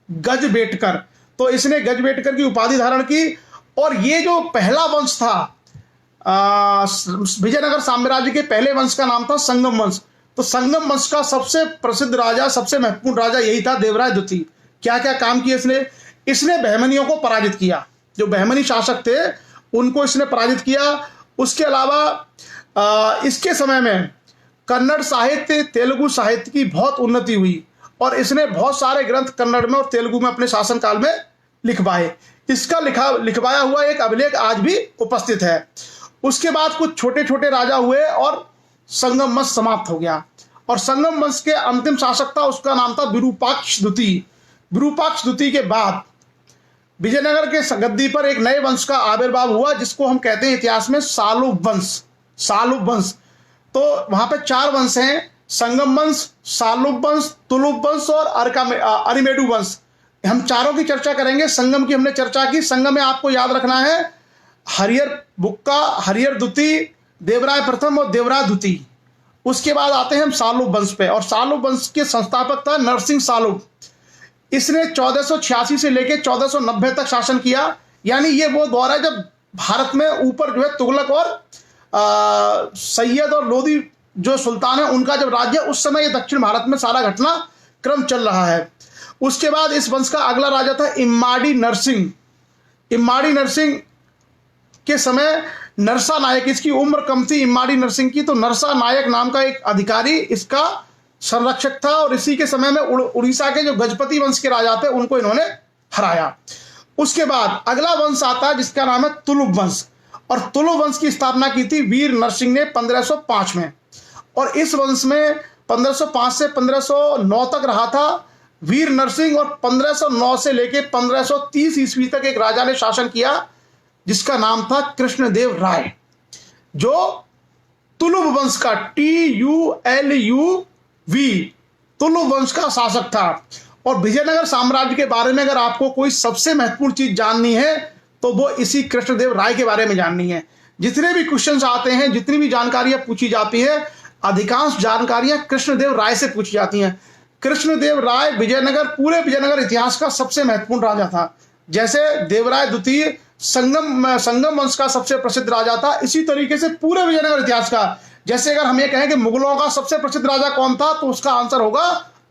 गजबेटकर। तो इसने गजबेटकर की उपाधि धारण की। और ये जो पहला वंश था विजयनगर साम्राज्य के पहले वंश का नाम था संगम वंश। तो संगम वंश का सबसे प्रसिद्ध राजा, सबसे महत्वपूर्ण राजा यही था, देवराय द्वितीय। क्या क्या काम किए इसने? इसने बहमनियों को पराजित किया, जो बहमनी शासक थे उनको इसने पराजित किया। उसके अलावा इसके समय में कन्नड़ साहित्य, तेलुगु साहित्य की बहुत उन्नति हुई और इसने बहुत सारे ग्रंथ कन्नड़ में और तेलुगु में अपने शासनकाल में लिखवाए। इसका लिखवाया हुआ एक अभिलेख आज भी उपस्थित है। उसके बाद कुछ छोटे छोटे राजा हुए और संगम वंश समाप्त हो गया। और संगम वंश के अंतिम शासक था, उसका नाम था विरूपाक्ष द्वितीय। विरूपाक्ष द्वितीय के बाद विजयनगर के गद्दी पर एक नए वंश का आविर्भाव हुआ, जिसको हम कहते हैं इतिहास में सालुब वंश। सालुब वंश, तो वहां पे 4 वंश हैं, संगम वंश, सालुब वंश, तुलुब वंश और अरिमेडु वंश। हम चारों की चर्चा करेंगे। संगम की हमने चर्चा की। संगम में आपको याद रखना है हरिहर बुक्का, हरिहर द्वितीय, देवराय प्रथम और देवराय द्वितीय। उसके बाद आते हैं हम सालुब वंश पे, और सालुब वंश के संस्थापक था नरसिंह सालुब। इसने 1486 से लेकर 1490 तक शासन किया। यानी ये वो दौर है जब भारत में ऊपर जो है तुगलक और सैयद और लोदी जो सुल्तान है उनका जब राज्य, उस समय ये दक्षिण भारत में सारा घटना क्रम चल रहा है। उसके बाद इस वंश का अगला राजा था इम्माड़ी नरसिंह। इम्माड़ी नरसिंह के समय नरसा नायक, इसकी उम्र कम थी इम्माड़ी नरसिंह की, तो नरसा नायक नाम का एक अधिकारी इसका संरक्षक था और इसी के समय में उड़ीसा के जो गजपति वंश के राजा थे उनको इन्होंने हराया। उसके बाद अगला वंश आता है जिसका नाम है तुलुब वंश, और तुलुब वंश की स्थापना की थी वीर नरसिंह ने 1505 में। और इस वंश में 1505 से 1509 तक रहा था वीर नरसिंह, और 1509 से लेकर 1530 ईस्वी तक एक राजा ने शासन किया जिसका नाम था कृष्णदेव राय, जो तुलुब वंश का TULUV तुलुब वंश का शासक था। और विजयनगर साम्राज्य के बारे में अगर आपको कोई सबसे महत्वपूर्ण चीज जाननी है तो वो इसी कृष्णदेव राय के बारे में जाननी है। जितने भी क्वेश्चंस आते हैं, जितनी भी जानकारियां पूछी जाती है, अधिकांश जानकारियां कृष्णदेव राय से पूछी जाती हैं। कृष्णदेव राय पूरे विजयनगर इतिहास का सबसे महत्वपूर्ण राजा था। जैसे देवराय द्वितीय संगम वंश का सबसे प्रसिद्ध राजा था, इसी तरीके से पूरे विजयनगर इतिहास का, जैसे अगर हम ये कहें कि मुगलों का सबसे प्रसिद्ध राजा कौन था तो उसका आंसर होगा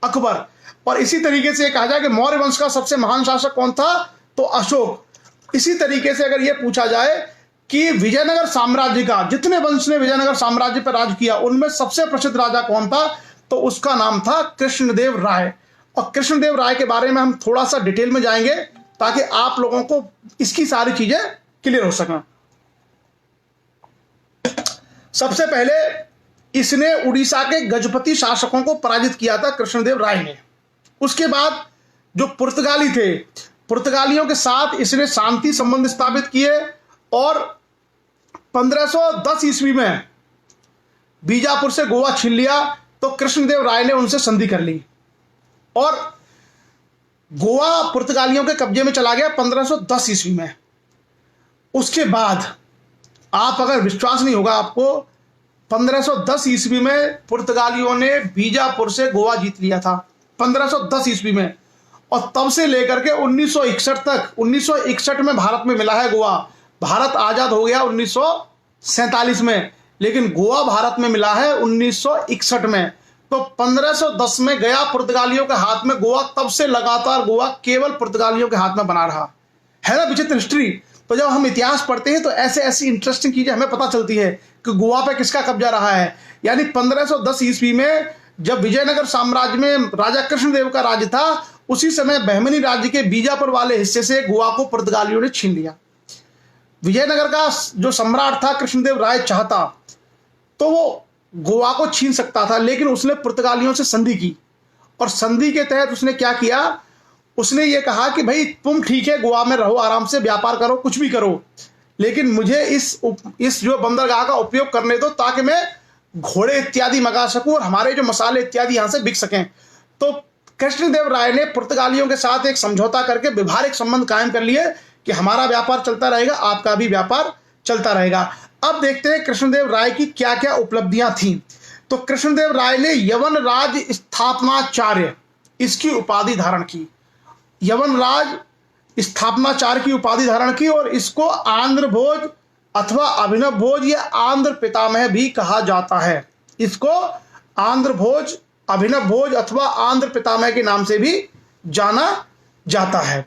अकबर। और इसी तरीके से कहा जाए कि मौर्य वंश का सबसे महान शासक कौन था तो अशोक। इसी तरीके से अगर यह पूछा जाए कि विजयनगर साम्राज्य का जितने वंश ने विजयनगर साम्राज्य पर राज किया उनमें सबसे प्रसिद्ध राजा कौन था तो उसका नाम था कृष्णदेव राय। और कृष्णदेव राय के बारे में हम थोड़ा सा डिटेल में जाएंगे ताकि आप लोगों को इसकी सारी चीजें क्लियर हो सकें। सबसे पहले इसने उड़ीसा के गजपति शासकों को पराजित किया था कृष्णदेव राय ने। उसके बाद जो पुर्तगाली थे, पुर्तगालियों के साथ इसने शांति संबंध स्थापित किए और 1510 ईस्वी में बीजापुर से गोवा छीन लिया। तो कृष्णदेव राय ने उनसे संधि कर ली और गोवा पुर्तगालियों के कब्जे में चला गया 1510 ईस्वी में। उसके बाद आप अगर विश्वास नहीं होगा आपको, 1510 ईस्वी में पुर्तगालियों ने बीजापुर से गोवा जीत लिया था 1510 ईस्वी में, और तब से लेकर के 1961 तक, 1961 में भारत में मिला है गोवा। भारत आजाद हो गया 1947 में, लेकिन गोवा भारत में मिला है 1961 में। तो 1510 में गया पुर्तगालियों के हाथ में गोवा, तब से लगातार गोवा केवल पुर्तगालियों के हाथ में बना रहा है ना। विचित्र हिस्ट्री। तो जब हम इतिहास पढ़ते हैं तो ऐसे ऐसी इंटरेस्टिंग चीजें हमें पता चलती है कि गोवा पे किसका कब्जा रहा है। यानी 1510 ईस्वी में जब विजयनगर साम्राज्य में राजा कृष्णदेव का राज्य था, उसी समय बहमनी राज्य के बीजापुर वाले हिस्से से गोवा को पुर्तगालियों ने छीन लिया। विजयनगर का जो सम्राट था कृष्णदेव राय चाहता तो वो गोवा को छीन सकता था, लेकिन उसने पुर्तगालियों से संधि की, और संधि के तहत उसने क्या किया, उसने ये कहा कि भाई तुम ठीक है गोवा में रहो, आराम से व्यापार करो, कुछ भी करो, लेकिन मुझे इस जो बंदरगाह का उपयोग करने दो ताकि मैं घोड़े इत्यादि मंगा सकूं और हमारे जो मसाले इत्यादि यहां से बिक सकें। तो कृष्णदेव राय ने पुर्तगालियों के साथ एक समझौता करके व्यवहारिक संबंध कायम कर लिए कि हमारा व्यापार चलता रहेगा, आपका भी व्यापार चलता रहेगा। अब देखते हैं कृष्णदेव राय की क्या क्या उपलब्धियां थी। तो कृष्णदेव राय ने यवन राज स्थापनाचार्य इसकी उपाधि धारण की, यवन राज स्थापनाचार्य की उपाधि धारण की, और इसको आंध्र भोज अथवा अभिनव भोज या आंध्र पितामह भी कहा जाता है। इसको आंध्र भोज, अभिनव भोज अथवा आंध्र पितामह के नाम से भी जाना जाता है।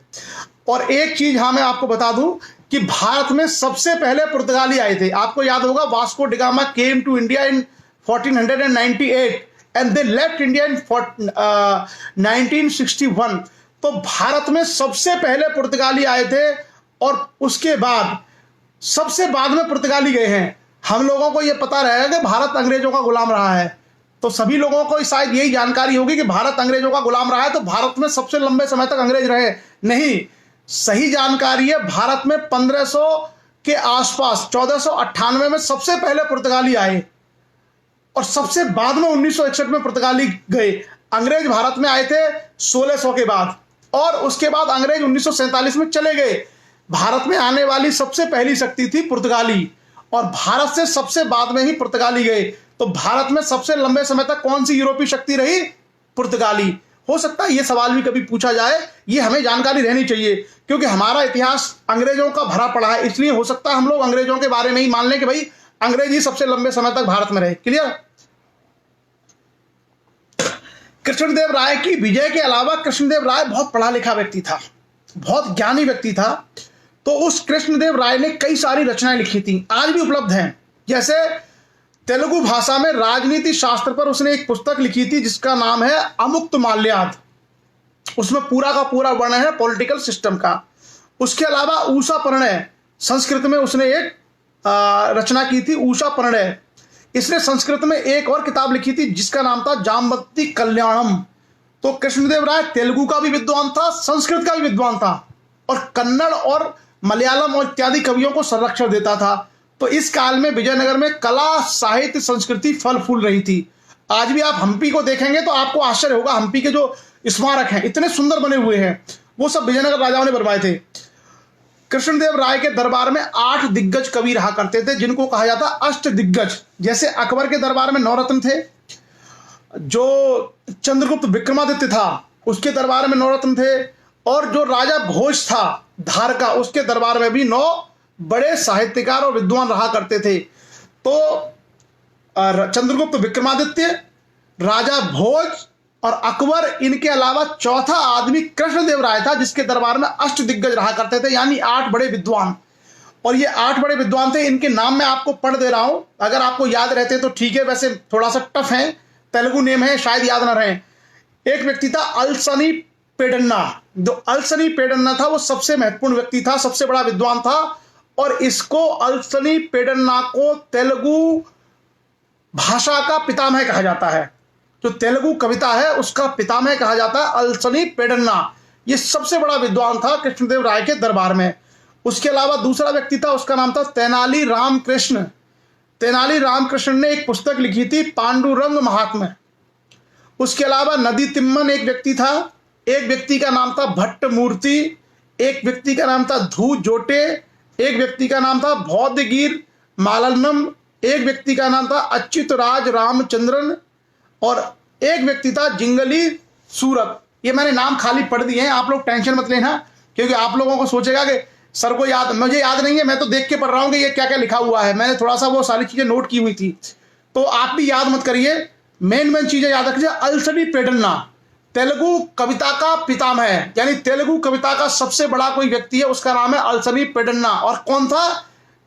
और एक चीज मैं आपको बता दूं कि भारत में सबसे पहले पुर्तगाली आए थे। आपको याद होगा Vasco da Gama came to India in 1498 and they left India in 1961। तो भारत में सबसे पहले पुर्तगाली आए थे और उसके बाद सबसे बाद में पुर्तगाली गए हैं। हम लोगों को यह पता रहेगा कि भारत अंग्रेजों का गुलाम रहा है, तो सभी लोगों को शायद यही जानकारी होगी कि भारत अंग्रेजों का गुलाम रहा है, तो भारत में सबसे लंबे समय तक अंग्रेज रहे। नहीं, सही जानकारी है भारत में 1500 के आसपास 1498 में सबसे पहले पुर्तगाली आए और सबसे बाद में 1961 में पुर्तगाली गए। अंग्रेज भारत में आए थे 1600 के बाद, और उसके बाद अंग्रेज 1947 में चले गए। भारत में आने वाली सबसे पहली शक्ति थी पुर्तगाली, और भारत से सबसे बाद में ही पुर्तगाली गए। तो भारत में सबसे लंबे समय तक कौन सी यूरोपीय शक्ति रही? पुर्तगाली। हो सकता है यह सवाल भी कभी पूछा जाए, ये हमें जानकारी रहनी चाहिए, क्योंकि हमारा इतिहास अंग्रेजों का भरा पड़ा है, इसलिए हो सकता है हम लोग अंग्रेजों के बारे में ही मान लें कि भाई अंग्रेज ही सबसे लंबे समय तक भारत में रहे। क्लियर? कृष्णदेव राय की विजय के अलावा कृष्णदेव राय बहुत पढ़ा लिखा व्यक्ति था, बहुत ज्ञानी व्यक्ति था। तो उस कृष्णदेव राय ने कई सारी रचनाएं लिखी थी, आज भी उपलब्ध हैं। जैसे तेलुगु भाषा में राजनीति शास्त्र पर उसने एक पुस्तक लिखी थी जिसका नाम है अमुक्त माल्याद। उसमें पूरा का पूरा वर्णन है पॉलिटिकल सिस्टम का। उसके अलावा उषा परिणय, संस्कृत में उसने एक रचना की थी, उषा परिणय। इसने संस्कृत में एक और किताब लिखी थी जिसका नाम था जामवती कल्याणम। तो कृष्णदेव राय तेलुगु का भी विद्वान था, संस्कृत का भी विद्वान था, और कन्नड़ और मलयालम और इत्यादि कवियों को संरक्षण देता था। तो इस काल में विजयनगर में कला, साहित्य, संस्कृति फल फूल रही थी। आज भी आप हम्पी को देखेंगे तो आपको आश्चर्य होगा, हम्पी के जो स्मारक हैं इतने सुंदर बने हुए हैं, वो सब विजयनगर राजाओं ने बनवाए थे। कृष्णदेव राय के दरबार में 8 दिग्गज कवि रहा करते थे जिनको कहा जाता अष्ट दिग्गज। जैसे अकबर के दरबार में 9 रत्न थे, जो चंद्रगुप्त विक्रमादित्य था उसके दरबार में 9 रत्न थे, और जो राजा भोज था धार का उसके दरबार में भी 9 बड़े साहित्यकार और विद्वान रहा करते थे। तो चंद्रगुप्त विक्रमादित्य, राजा भोज और अकबर, इनके अलावा चौथा आदमी कृष्णदेव राय था जिसके दरबार में अष्ट दिग्गज रहा करते थे, यानी 8 बड़े विद्वान। और ये 8 बड़े विद्वान थे, इनके नाम मैं आपको पढ़ दे रहा हूं, अगर आपको याद रहते तो ठीक है, वैसे थोड़ा सा टफ है, तेलुगु नेम है, शायद याद ना रहे। एक व्यक्ति था अल्सनी पेडन्ना। जो अल्सनी पेडन्ना था वो सबसे महत्वपूर्ण व्यक्ति था, सबसे बड़ा विद्वान था, और इसको अल्सनी पेडन्ना को तेलुगु भाषा का पितामह कहा जाता है। जो तेलुगु कविता है उसका पितामह कहा जाता है अल्सनी पेडन्ना। ये सबसे बड़ा विद्वान था कृष्णदेव राय के दरबार में। उसके अलावा दूसरा व्यक्ति था, उसका नाम था तेनाली रामकृष्ण। तेनाली रामकृष्ण ने एक पुस्तक लिखी थी पांडुरंग महात्म्य। उसके अलावा नदी तिम्मन एक व्यक्ति था, एक व्यक्ति का नाम था भट्ट मूर्ति, एक व्यक्ति का नाम था धू जोटे, एक व्यक्ति का नाम था बौद्धगिर मालन्नम, एक व्यक्ति का नाम था अच्युत राज रामचंद्रन, और एक व्यक्ति था जिंगली सूरत। ये मैंने नाम खाली पढ़ दिए हैं, आप लोग टेंशन मत लेना, क्योंकि आप लोगों को सोचेगा कि सर को याद, मुझे याद नहीं है, मैं तो देख के पढ़ रहा हूँ कि ये क्या क्या लिखा हुआ है। मैंने थोड़ा सा वो सारी चीजें नोट की हुई थी, तो आप भी याद मत करिए, मेन चीजें याद रखिए। अल्सनी पेडन्ना तेलुगु कविता का पितामह है, यानी तेलुगु कविता का सबसे बड़ा कोई व्यक्ति है, उसका नाम है अल्सनी पेडन्ना। और कौन था?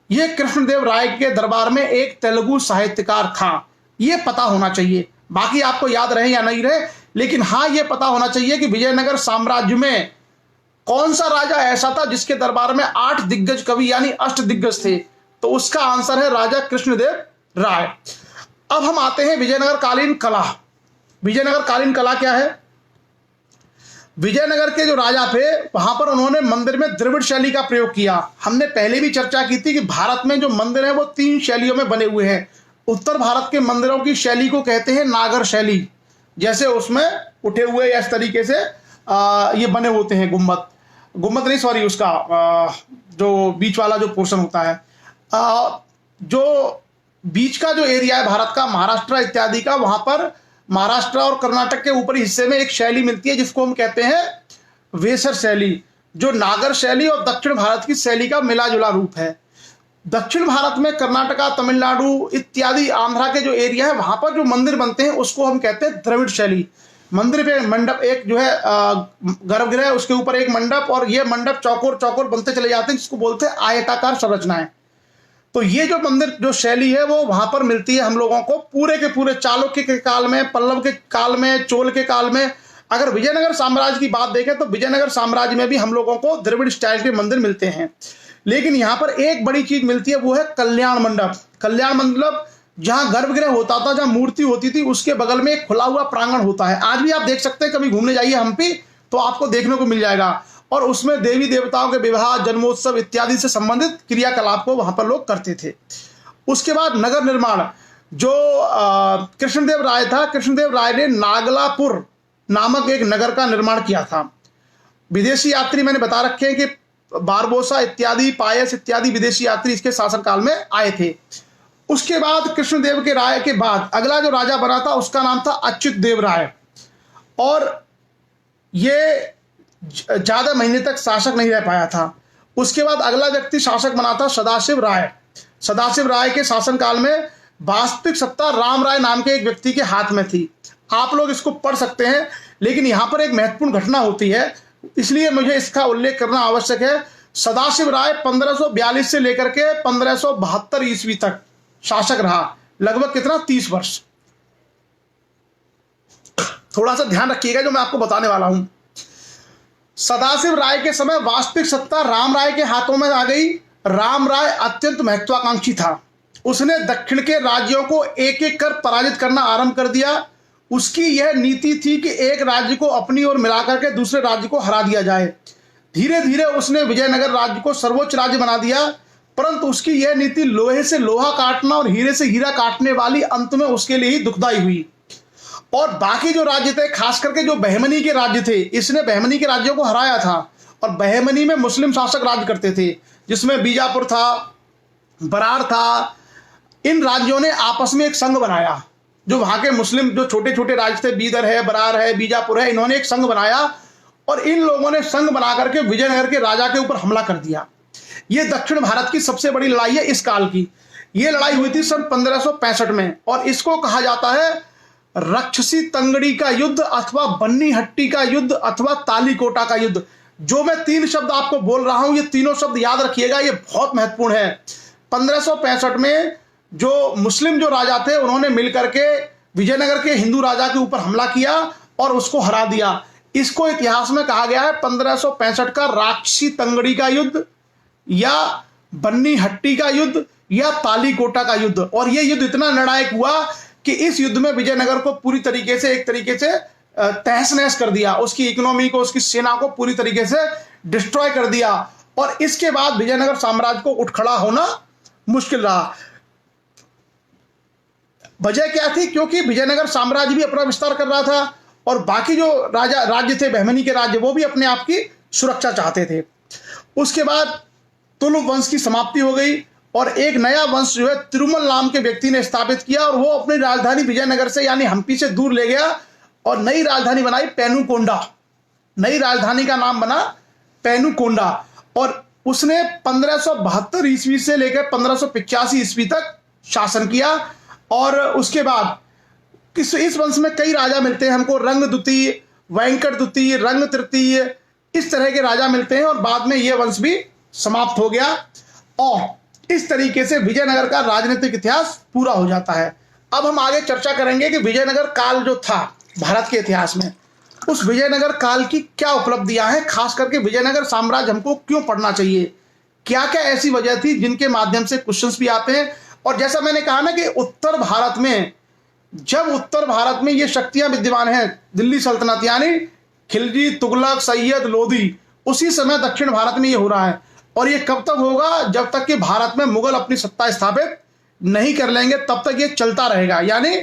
ये कृष्णदेव राय के दरबार में एक तेलुगु साहित्यकार था। ये पता होना चाहिए, बाकी आपको याद रहे या नहीं रहे, लेकिन हाँ ये पता होना चाहिए कि विजयनगर साम्राज्य में कौन सा राजा ऐसा था जिसके दरबार में 8 दिग्गज कवि यानी अष्ट दिग्गज थे। तो उसका आंसर है राजा कृष्णदेव राय। अब हम आते हैं विजयनगर कालीन कला। विजयनगर कालीन कला क्या है? विजयनगर के जो राजा थे वहां पर उन्होंने मंदिर में द्रविड़ शैली का प्रयोग किया। हमने पहले भी चर्चा की थी कि भारत में जो मंदिर है वो 3 शैलियों में बने हुए हैं। उत्तर भारत के मंदिरों की शैली को कहते हैं नागर शैली, जैसे उसमें उठे हुए या इस तरीके से ये बने होते हैं गुम्बद, गुम्बद नहीं सॉरी, उसका जो बीच वाला जो पोर्शन होता है, जो बीच का जो एरिया है भारत का, महाराष्ट्र इत्यादि का, वहां पर महाराष्ट्र और कर्नाटक के ऊपरी हिस्से में एक शैली मिलती है जिसको हम कहते हैं वेसर शैली, जो नागर शैली और दक्षिण भारत की शैली का मिला जुला रूप है। दक्षिण भारत में कर्नाटका, तमिलनाडु इत्यादि आंध्रा के जो एरिया है वहां पर जो मंदिर बनते हैं उसको हम कहते हैं द्रविड़ शैली। मंदिर पे मंडप एक जो है गर्भगृह, उसके ऊपर एक मंडप, और ये मंडप चौकोर चौकोर बनते चले जाते हैं जिसको बोलते हैं आयताकार संरचनाएं। तो ये जो मंदिर जो शैली है वो वहां पर मिलती है हम लोगों को पूरे के पूरे चालुक्य के काल में, पल्लव के काल में, चोल के काल में। अगर विजयनगर साम्राज्य की बात देखें तो विजयनगर साम्राज्य में भी हम लोगों को द्रविड़ स्टाइल के मंदिर मिलते हैं। लेकिन यहाँ पर एक बड़ी चीज मिलती है, वो है कल्याण मंडप। कल्याण मंडप जहां गर्भगृह होता था, जहां मूर्ति होती थी, उसके बगल में एक खुला हुआ प्रांगण होता है। आज भी आप देख सकते हैं, कभी घूमने जाइए हम्पी तो आपको देखने को मिल जाएगा। और उसमें देवी देवताओं के विवाह, जन्मोत्सव इत्यादि से संबंधित क्रियाकलाप को वहां पर लोग करते थे। उसके बाद नगर निर्माण, जो कृष्णदेव राय था, कृष्णदेव राय ने नागलापुर नामक एक नगर का निर्माण किया था। विदेशी यात्री मैंने बता रखे हैं कि बारबोसा इत्यादि, पायस इत्यादि विदेशी यात्री इसके शासनकाल में आए थे। उसके बाद कृष्णदेव के राय के बाद अगला जो राजा बना था उसका नाम था अच्युत देव राय, और ये ज्यादा महीने तक शासक नहीं रह पाया था। उसके बाद अगला व्यक्ति शासक बना था सदाशिव राय। सदाशिव राय के शासनकाल में वास्तविक सत्ता राम राय नाम के एक व्यक्ति के हाथ में थी। आप लोग इसको पढ़ सकते हैं, लेकिन यहां पर एक महत्वपूर्ण घटना होती है, इसलिए मुझे इसका उल्लेख करना आवश्यक है। सदाशिव राय 1542 से लेकर के 1572 ईस्वी तक शासक रहा, लगभग कितना, 30 वर्ष। थोड़ा सा ध्यान रखिएगा जो मैं आपको बताने वाला हूं। सदाशिव राय के समय वास्तविक सत्ता राम राय के हाथों में आ गई। राम राय अत्यंत महत्वाकांक्षी था। उसने दक्षिण के राज्यों को एक एक कर पराजित करना आरंभ कर दिया। उसकी यह नीति थी कि एक राज्य को अपनी ओर मिलाकर के दूसरे राज्य को हरा दिया जाए। धीरे धीरे उसने विजयनगर राज्य को सर्वोच्च राज्य बना दिया, परंतु उसकी यह नीति लोहे से लोहा काटना और हीरे से हीरा काटने वाली अंत में उसके लिए ही दुखदायी हुई। और बाकी जो राज्य थे, खास करके जो बहमनी के राज्य थे, इसने बहमनी के राज्यों को हराया था। और बहमनी में मुस्लिम शासक राज करते थे, जिसमें बीजापुर था, बरार था। इन राज्यों ने आपस में एक संघ बनाया। जो वहां के मुस्लिम जो छोटे छोटे राज्य थे, बीदर है, बरार है, बीजापुर है, इन्होंने एक संघ बनाया और इन लोगों ने संघ बना करके विजयनगर के राजा के ऊपर हमला कर दिया। ये दक्षिण भारत की सबसे बड़ी लड़ाई है इस काल की। यह लड़ाई हुई थी सन 1565 में, और इसको कहा जाता है रक्षसी तंगड़ी का युद्ध, अथवा बन्नी हट्टी का युद्ध, अथवा तालीकोटा का युद्ध। जो मैं 3 शब्द आपको बोल रहा हूं, ये तीनों शब्द याद रखिएगा, ये बहुत महत्वपूर्ण है। 1565 में जो मुस्लिम जो राजा थे, उन्होंने मिलकर के विजयनगर के हिंदू राजा के ऊपर हमला किया और उसको हरा दिया। इसको इतिहास में कहा गया है 1565 का राक्षसी तंगड़ी का युद्ध, या बन्नी हट्टी का युद्ध, या तालीकोटा का युद्ध। और यह युद्ध इतना निर्णायक हुआ कि इस युद्ध में विजयनगर को पूरी तरीके से एक तरीके से तहस नहस कर दिया, उसकी इकोनॉमी को, उसकी सेना को पूरी तरीके से डिस्ट्रॉय कर दिया। और इसके बाद विजयनगर साम्राज्य को उठ खड़ा होना मुश्किल रहा। वजह क्या थी? क्योंकि विजयनगर साम्राज्य भी अपना विस्तार कर रहा था और बाकी जो राज्य थे, बहमनी के राज्य, वो भी अपने आप की सुरक्षा चाहते थे। उसके बाद तुलुप वंश की समाप्ति हो गई और एक नया वंश जो है तिरुमल नाम के व्यक्ति ने स्थापित किया, और वो अपनी राजधानी विजयनगर से यानी हम्पी से दूर ले गया और नई राजधानी बनाई पेनुकोंडा। नई राजधानी का नाम बना पेनुकोंडा, और उसने 1572 ईस्वी से लेकर 1585 ईस्वी तक शासन किया। और उसके बाद इस वंश में कई राजा मिलते हैं हमको, रंग द्वितीय, वेंकट द्वितीय, रंग तृतीय, इस तरह के राजा मिलते हैं, और बाद में यह वंश भी समाप्त हो गया। और इस तरीके से विजयनगर का राजनीतिक इतिहास पूरा हो जाता है। अब हम आगे चर्चा करेंगे कि विजयनगर काल जो था भारत के इतिहास में, उस विजयनगर काल की क्या उपलब्धियां हैं, खास करके विजयनगर साम्राज्य हमको क्यों पढ़ना चाहिए, क्या क्या ऐसी वजह थी जिनके माध्यम से क्वेश्चंस भी आते हैं। और जैसा मैंने कहा ना कि उत्तर भारत में, जब उत्तर भारत में ये शक्तियां विद्यमान हैं, दिल्ली सल्तनत यानी खिलजी, तुगलक, सैयद, लोधी, उसी समय दक्षिण भारत में ये हो रहा है। और ये कब तक होगा? जब तक कि भारत में मुगल अपनी सत्ता स्थापित नहीं कर लेंगे तब तक ये चलता रहेगा। यानी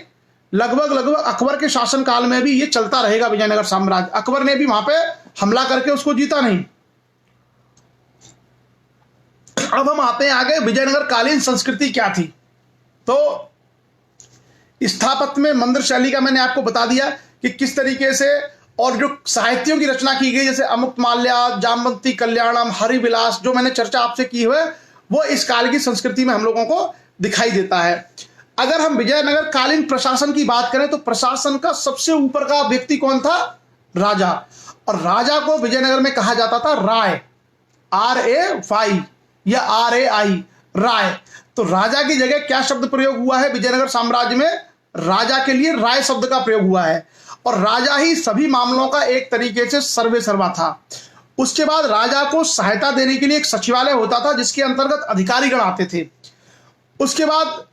लगभग लगभग अकबर के शासनकाल में भी ये चलता रहेगा विजयनगर साम्राज्य। अकबर ने भी वहां पे हमला करके उसको जीता नहीं। अब हम आते हैं आगे, विजयनगर कालीन संस्कृति क्या थी। तो स्थापत्य में मंदिर शैली का मैंने आपको बता दिया कि किस तरीके से, और जो साहित्यों की रचना की गई जैसे अमुक्तमाल्या, जामवंती कल्याणम, हरिविलास, जो मैंने चर्चा आपसे की है वो इस काल की संस्कृति में हम लोगों को दिखाई देता है। अगर हम विजयनगर कालीन प्रशासन की बात करें तो प्रशासन का सबसे ऊपर का व्यक्ति कौन था? राजा। और राजा को विजयनगर में कहा जाता था राय, RAY या RAI, राय। तो राजा की जगह क्या शब्द प्रयोग हुआ है विजयनगर साम्राज्य में? राजा के लिए राय शब्द का प्रयोग हुआ है। और राजा ही सभी मामलों का एक तरीके से सर्वे सर्वा था। उसके बाद राजा को सहायता देने के लिए एक सचिवालय होता था जिसके अंतर्गत अधिकारीगण आते थे। उसके बाद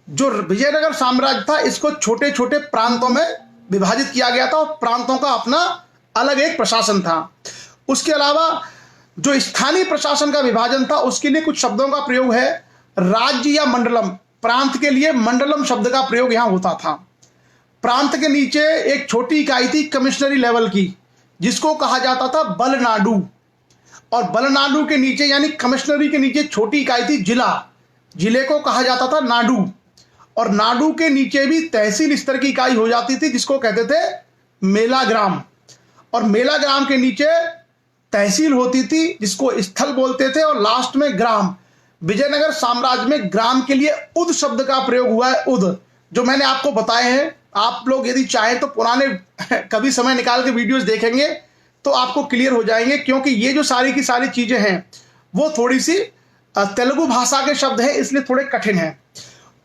जो विजयनगर साम्राज्य था इसको छोटे छोटे प्रांतों में विभाजित किया गया था और प्रांतों का अपना अलग एक प्रशासन था। उसके अलावा जो स्थानीय प्रशासन का विभाजन था उसके लिए कुछ शब्दों का प्रयोग है, राज्य या मंडलम। प्रांत के लिए मंडलम शब्द का प्रयोग यहां होता था। प्रांत के नीचे एक छोटी इकाई थी कमिश्नरी लेवल की जिसको कहा जाता था बलनाडु। और बलनाडु के नीचे यानी कमिश्नरी के नीचे छोटी इकाई थी जिला, जिले को कहा जाता था नाडु। और नाडु के नीचे भी तहसील स्तर की इकाई हो जाती थी जिसको कहते थे मेला ग्राम। और मेला ग्राम के नीचे तहसील होती थी जिसको स्थल बोलते थे और लास्ट में ग्राम। विजयनगर साम्राज्य में ग्राम के लिए उद शब्द का प्रयोग हुआ है, उद, जो मैंने आपको बताए हैं। आप लोग यदि चाहें तो पुराने कभी समय निकाल के वीडियोस देखेंगे तो आपको क्लियर हो जाएंगे, क्योंकि ये जो सारी की सारी चीजें हैं वो थोड़ी सी तेलुगु भाषा के शब्द हैं इसलिए थोड़े कठिन हैं।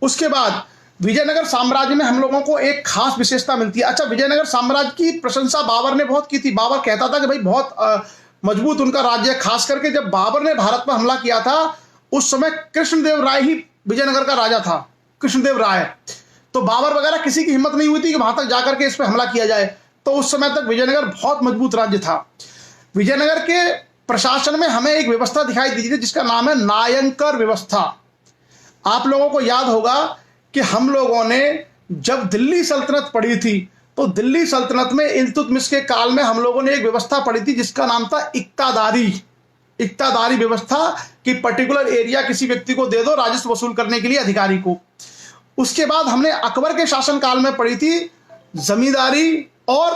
उसके बाद विजयनगर साम्राज्य में हम लोगों को एक खास विशेषता मिलती है। अच्छा, विजयनगर साम्राज्य की प्रशंसा बाबर ने बहुत की थी। बाबर कहता था कि भाई बहुत मजबूत उनका राज्य है। खास करके जब बाबर ने भारत पर हमला किया था उस समय कृष्णदेव राय ही विजयनगर का राजा था, कृष्णदेव राय। तो बाबर वगैरह किसी की हिम्मत नहीं हुई थी कि वहां तक जाकर के इस पर हमला किया जाए। तो उस समय तक विजयनगर बहुत मजबूत राज्य था। विजयनगर के प्रशासन में हमें एक व्यवस्था दिखाई दी थी जिसका नाम है नायंकर व्यवस्था। आप लोगों को याद होगा कि हम लोगों ने जब दिल्ली सल्तनत पढ़ी थी तो दिल्ली सल्तनत में इल्तुतमिश के काल में हम लोगों ने एक व्यवस्था पढ़ी थी जिसका नाम था इक्तादारी व्यवस्था, कि पर्टिकुलर एरिया किसी व्यक्ति को दे दो राजस्व वसूल करने के लिए अधिकारी को। उसके बाद हमने अकबर के शासनकाल में पढ़ी थी जमींदारी और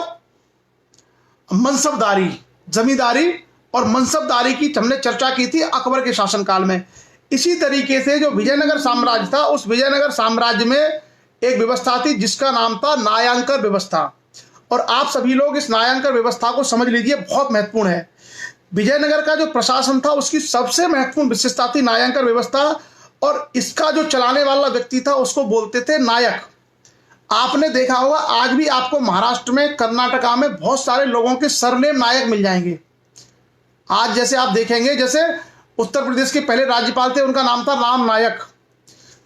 मनसबदारी। जमींदारी और मनसबदारी की हमने चर्चा की थी अकबर के शासनकाल में। इसी तरीके से जो विजयनगर साम्राज्य था उस विजयनगर साम्राज्य में एक व्यवस्था थी जिसका नाम था नायांकर व्यवस्था। और आप सभी लोग इस नायांकर व्यवस्था को समझ लीजिए, बहुत महत्वपूर्ण है। विजयनगर का जो प्रशासन था उसकी सबसे महत्वपूर्ण विशेषता थी नायांकर व्यवस्था। और इसका जो चलाने वाला व्यक्ति था उसको बोलते थे नायक। आपने देखा होगा आज भी आपको महाराष्ट्र में, कर्नाटका में बहुत सारे लोगों के सरनेम नायक मिल जाएंगे। आज जैसे आप देखेंगे, जैसे उत्तर प्रदेश के पहले राज्यपाल थे उनका नाम था राम नायक।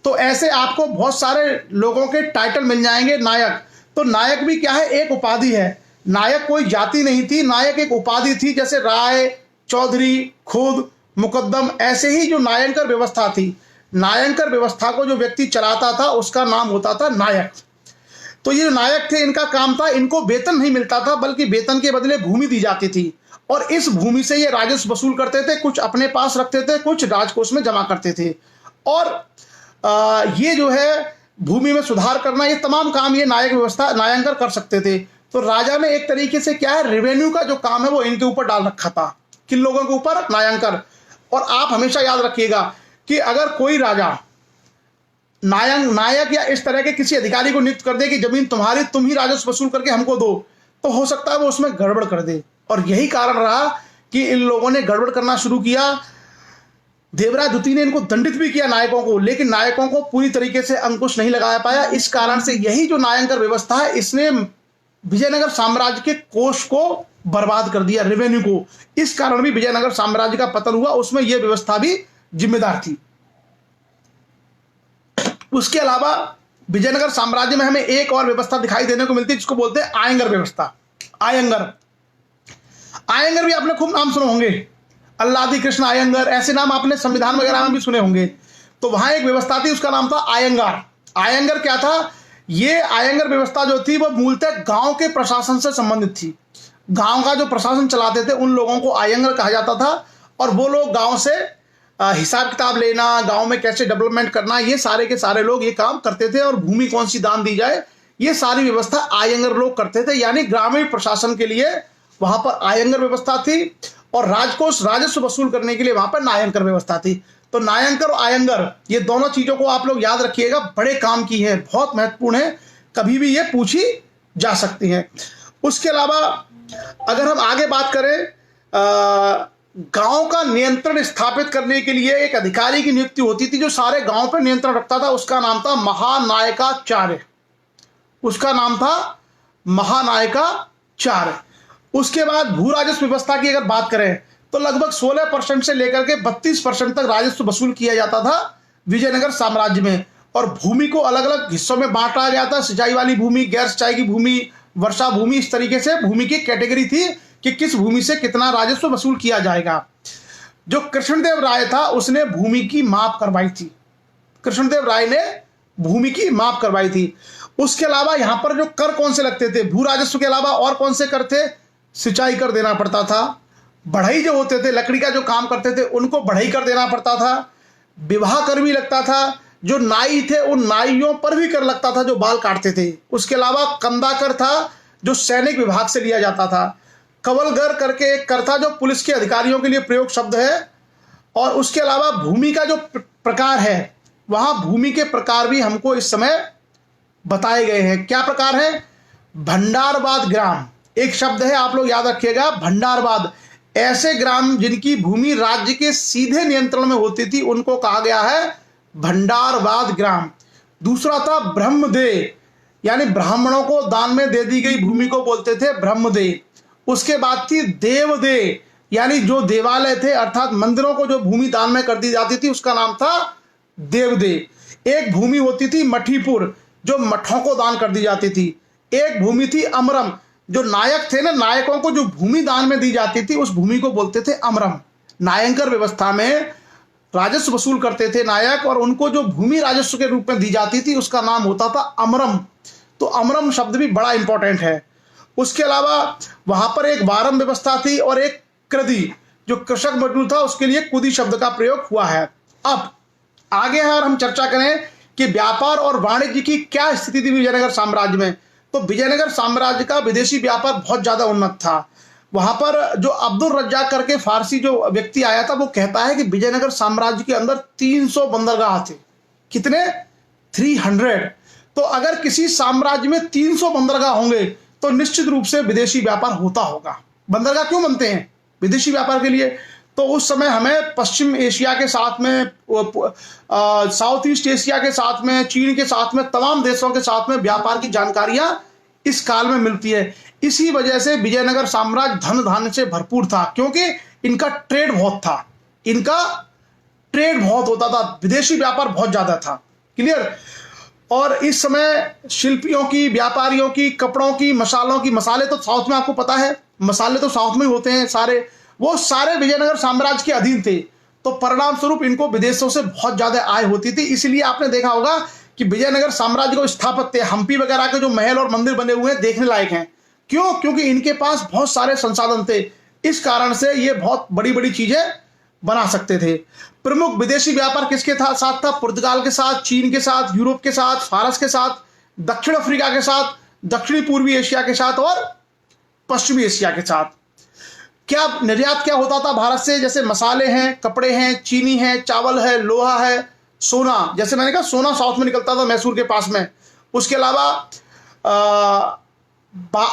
तो ऐसे आपको बहुत सारे लोगों के टाइटल मिल जाएंगे नायक। तो नायक भी क्या है? एक उपाधि है। नायक कोई जाति नहीं थी, नायक एक उपाधि थी। जैसे राय, चौधरी, खुद, मुकद्दम, ऐसे ही जो नायंकर व्यवस्था थी, नायंकर व्यवस्था को जो व्यक्ति चलाता था उसका नाम होता था नायक। तो ये नायक थे, इनका काम था, इनको वेतन नहीं मिलता था बल्कि वेतन के बदले भूमि दी जाती थी। और इस भूमि से ये राजस्व वसूल करते थे, कुछ अपने पास रखते थे, कुछ राजकोष में जमा करते थे। और ये जो है भूमि में सुधार करना, ये तमाम काम ये नायक व्यवस्था, नायंकर कर सकते थे। तो राजा ने एक तरीके से क्या है, रेवेन्यू का जो काम है वो इनके ऊपर डाल रखा था। किन लोगों के ऊपर? नायंकर। और आप हमेशा याद रखिएगा कि अगर कोई राजा नायक या इस तरह के किसी अधिकारी को नियुक्त कर दे कि जमीन तुम्हारी, तुम ही राजस्व वसूल करके हमको दो, तो हो सकता है वो उसमें गड़बड़ कर दे। और यही कारण रहा कि इन लोगों ने गड़बड़ करना शुरू किया। देवराज द्वितीय ने इनको दंडित भी किया नायकों को, लेकिन नायकों को पूरी तरीके से अंकुश नहीं लगा पाया। इस कारण से यही जो नायंकर व्यवस्था है इसने विजयनगर साम्राज्य के कोष को बर्बाद कर दिया, रेवेन्यू को। इस कारण भी विजयनगर साम्राज्य का पतन हुआ, उसमें यह व्यवस्था भी जिम्मेदार थी। उसके अलावा विजयनगर साम्राज्य में हमें एक और व्यवस्था दिखाई देने को मिलती है जिसको बोलते हैं आयंगर व्यवस्था। आयंगर आयंगर भी आपने खूब नाम सुने होंगे, अल्लादी कृष्ण आयंगर, ऐसे नाम आपने संविधान वगैरह में भी सुने होंगे। तो वहां एक व्यवस्था थी, उसका नाम था आयंगार। आयंगर क्या था? ये आयंगर व्यवस्था जो थी वो मूलतः गांव के प्रशासन से संबंधित थी। गांव का जो प्रशासन चलाते थे उन लोगों को आयंगर कहा जाता था, और वो लोग गांव से हिसाब किताब लेना, गांव में कैसे डेवलपमेंट करना, ये सारे के सारे लोग ये काम करते थे। और भूमि कौन सी दान दी जाए, ये सारी व्यवस्था आयंगर लोग करते थे। यानी ग्रामीण प्रशासन के लिए वहां पर आयंगर व्यवस्था थी, और राजकोष राजस्व वसूल करने के लिए वहां पर नायंकर व्यवस्था थी। तो नायंकर और आयंगर, ये दोनों चीजों को आप लोग याद रखिएगा, बड़े काम की है, बहुत महत्वपूर्ण है, कभी भी ये पूछी जा सकती है। उसके अलावा अगर हम आगे बात करें, गांव का नियंत्रण स्थापित करने के लिए एक अधिकारी की नियुक्ति होती थी जो सारे गांव पर नियंत्रण रखता था। उसका नाम था महानायकाचार्य। उसका नाम था महानायकाचार्य। उसके बाद भू राजस्व व्यवस्था की अगर बात करें तो लगभग 16% से लेकर के 32% तक राजस्व वसूल किया जाता था विजयनगर साम्राज्य में। और भूमि को अलग अलग हिस्सों में बांटा गया था, सिंचाई वाली भूमि, गैर सिंचाई की भूमि, वर्षा भूमि, इस तरीके से भूमि की कैटेगरी थी कि किस भूमि से कितना राजस्व वसूल किया जाएगा। जो कृष्णदेव राय था उसने भूमि की माप करवाई थी। कृष्णदेव राय ने भूमि की माप करवाई थी। उसके अलावा यहां पर जो कर कौन से लगते थे, भू राजस्व के अलावा और कौन से कर थे? सिंचाई कर देना पड़ता था, बढ़ई जो होते थे, लकड़ी का जो काम करते थे उनको बढ़ई कर देना पड़ता था, विवाह कर भी लगता था, जो नाई थे उन नाइयों पर भी कर लगता था जो बाल काटते थे। उसके अलावा कंदा कर था जो सैनिक विभाग से लिया जाता था। कवलगर करके एक कर था जो पुलिस के अधिकारियों के लिए प्रयोग शब्द है। और उसके अलावा भूमि का जो प्रकार है, वहां भूमि के प्रकार भी हमको इस समय बताए गए हैं। क्या प्रकार है? भंडारवाद ग्राम एक शब्द है, आप लोग याद रखिएगा, भंडारवाद। ऐसे ग्राम जिनकी भूमि राज्य के सीधे नियंत्रण में होती थी उनको कहा गया है भंडारवाद ग्राम। दूसरा था ब्रह्मदेय, यानी ब्राह्मणों को दान में दे दी गई भूमि को बोलते थे ब्रह्मदेय। उसके बाद थी देवदेय, यानी जो देवालय थे अर्थात मंदिरों को जो भूमि दान में कर दी जाती थी उसका नाम था देवदेय। एक भूमि होती थी मठीपुर, जो मठों को दान कर दी जाती थी। एक भूमि थी अमरम, जो नायक थे ना, नायकों को जो भूमि दान में दी जाती थी उस भूमि को बोलते थे अमरम। नायंकर व्यवस्था में राजस्व वसूल करते थे नायक, और उनको जो भूमि राजस्व के रूप में दी जाती थी उसका नाम होता था अमरम। तो अमरम शब्द भी बड़ा इंपॉर्टेंट है। उसके अलावा वहां पर एक वारम व्यवस्था थी और एक कृदि, जो कृषक मजदूर था उसके लिए कुदी शब्द का प्रयोग हुआ है। अब आगे अगर हम चर्चा करें कि व्यापार और वाणिज्य की क्या स्थिति थी विजयनगर साम्राज्य में, तो विजयनगर साम्राज्य का विदेशी व्यापार बहुत ज्यादा उन्नत था। वहां पर जो अब्दुल रज्जाक करके फारसी जो व्यक्ति आया था वो कहता है कि विजयनगर साम्राज्य के अंदर 300 बंदरगाह थे। कितने? 300। तो अगर किसी साम्राज्य में 300 बंदरगाह होंगे तो निश्चित रूप से विदेशी व्यापार होता होगा। बंदरगाह क्यों बनते हैं? विदेशी व्यापार के लिए। तो उस समय हमें पश्चिम एशिया के साथ में, साउथ ईस्ट एशिया के साथ में, चीन के साथ में, तमाम देशों के साथ में व्यापार की जानकारियां इस काल में मिलती है। इसी वजह से विजयनगर साम्राज्य धन धान्य से भरपूर था, क्योंकि इनका ट्रेड बहुत था, इनका ट्रेड बहुत होता था, विदेशी व्यापार बहुत ज्यादा था। क्लियर? और इस समय शिल्पियों की, व्यापारियों की, कपड़ों की, मसालों की, मसाले तो साउथ में आपको पता है, मसाले तो साउथ में ही होते हैं सारे, वो सारे विजयनगर साम्राज्य के अधीन थे। तो परिणाम स्वरूप इनको विदेशों से बहुत ज्यादा आय होती थी। इसलिए आपने देखा होगा कि विजयनगर साम्राज्य को स्थापत्य, हम्पी वगैरह के जो महल और मंदिर बने हुए हैं देखने लायक हैं। क्यों? क्योंकि इनके पास बहुत सारे संसाधन थे, इस कारण से ये बहुत बड़ी बड़ी चीजें बना सकते थे। प्रमुख विदेशी व्यापार किसके साथ था? पुर्तगाल के साथ, चीन के साथ, यूरोप के साथ, फारस के साथ, दक्षिण अफ्रीका के साथ, दक्षिणी पूर्वी एशिया के साथ और पश्चिमी एशिया के साथ। क्या निर्यात क्या होता था भारत से? जैसे मसाले हैं, कपड़े हैं, चीनी है, चावल है, लोहा है, सोना। जैसे मैंने कहा सोना साउथ में निकलता था मैसूर के पास में। उसके अलावा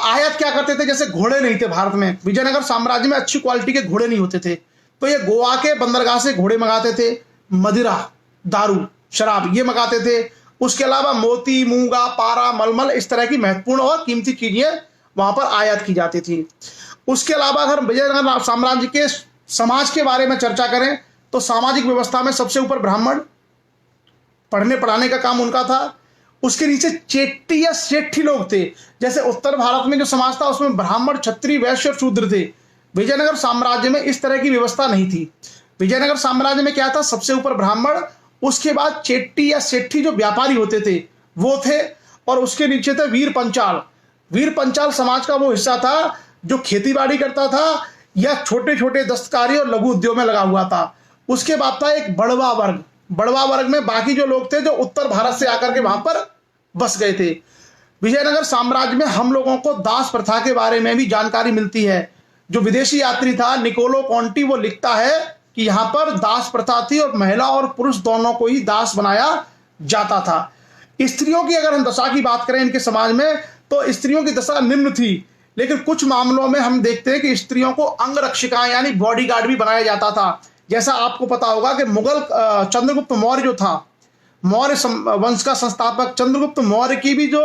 आयात क्या करते थे? जैसे घोड़े नहीं थे भारत में, विजयनगर साम्राज्य में अच्छी क्वालिटी के घोड़े नहीं होते थे, तो ये गोवा के बंदरगाह से घोड़े मंगाते थे। मदिरा, दारू, शराब ये मंगाते थे। उसके अलावा मोती, मूंगा, पारा, मलमल, इस तरह की महत्वपूर्ण और कीमती चीजें वहां पर आयात की जाती थी। उसके अलावा अगर विजयनगर साम्राज्य के समाज के बारे में चर्चा करें तो सामाजिक व्यवस्था में सबसे ऊपर ब्राह्मण, पढ़ने पढ़ाने का काम उनका था। उसके नीचे चेट्टी या सेठी लोग थे। जैसे उत्तर भारत में जो समाज था उसमें ब्राह्मण, क्षत्रिय, वैश्य और शूद्र थे। विजयनगर साम्राज्य में इस तरह की व्यवस्था नहीं थी। विजयनगर साम्राज्य में क्या था, सबसे ऊपर ब्राह्मण, उसके बाद चेट्टी या सेट्ठी जो व्यापारी होते थे वो थे, और उसके नीचे थे वीर पंचाल। वीर पंचाल समाज का वो हिस्सा था जो खेतीबाड़ी करता था या छोटे छोटे दस्तकारी और लघु उद्योग में लगा हुआ था। उसके बाद था एक बड़वा वर्ग। बड़वा वर्ग में बाकी जो लोग थे जो उत्तर भारत से आकर के वहां पर बस गए थे। विजयनगर साम्राज्य में हम लोगों को दास प्रथा के बारे में भी जानकारी मिलती है। जो विदेशी यात्री था निकोलो कॉन्टी, वो लिखता है कि यहाँ पर दास प्रथा थी और महिला और पुरुष दोनों को ही दास बनाया जाता था। स्त्रियों की अगर हम दशा की बात करें इनके समाज में, तो स्त्रियों की दशा निम्न थी, लेकिन कुछ मामलों में हम देखते हैं कि स्त्रियों को अंगरक्षिकाएं यानी बॉडीगार्ड भी बनाया जाता था। जैसा आपको पता होगा कि मुगल चंद्रगुप्त मौर्य जो था, मौर्य वंश का संस्थापक चंद्रगुप्त मौर्य की भी जो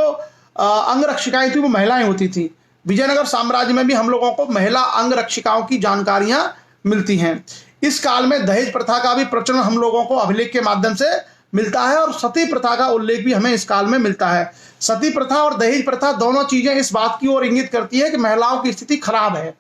अंगरक्षिकाएं थी वो महिलाएं होती थी। विजयनगर साम्राज्य में भी हम लोगों को महिला अंगरक्षिकाओं की जानकारियां मिलती हैं। इस काल में दहेज प्रथा का भी प्रचलन हम लोगों को अभिलेख के माध्यम से मिलता है, और सती प्रथा का उल्लेख भी हमें इस काल में मिलता है। सती प्रथा और दहेज प्रथा दोनों चीजें इस बात की ओर इंगित करती है कि महिलाओं की स्थिति खराब है।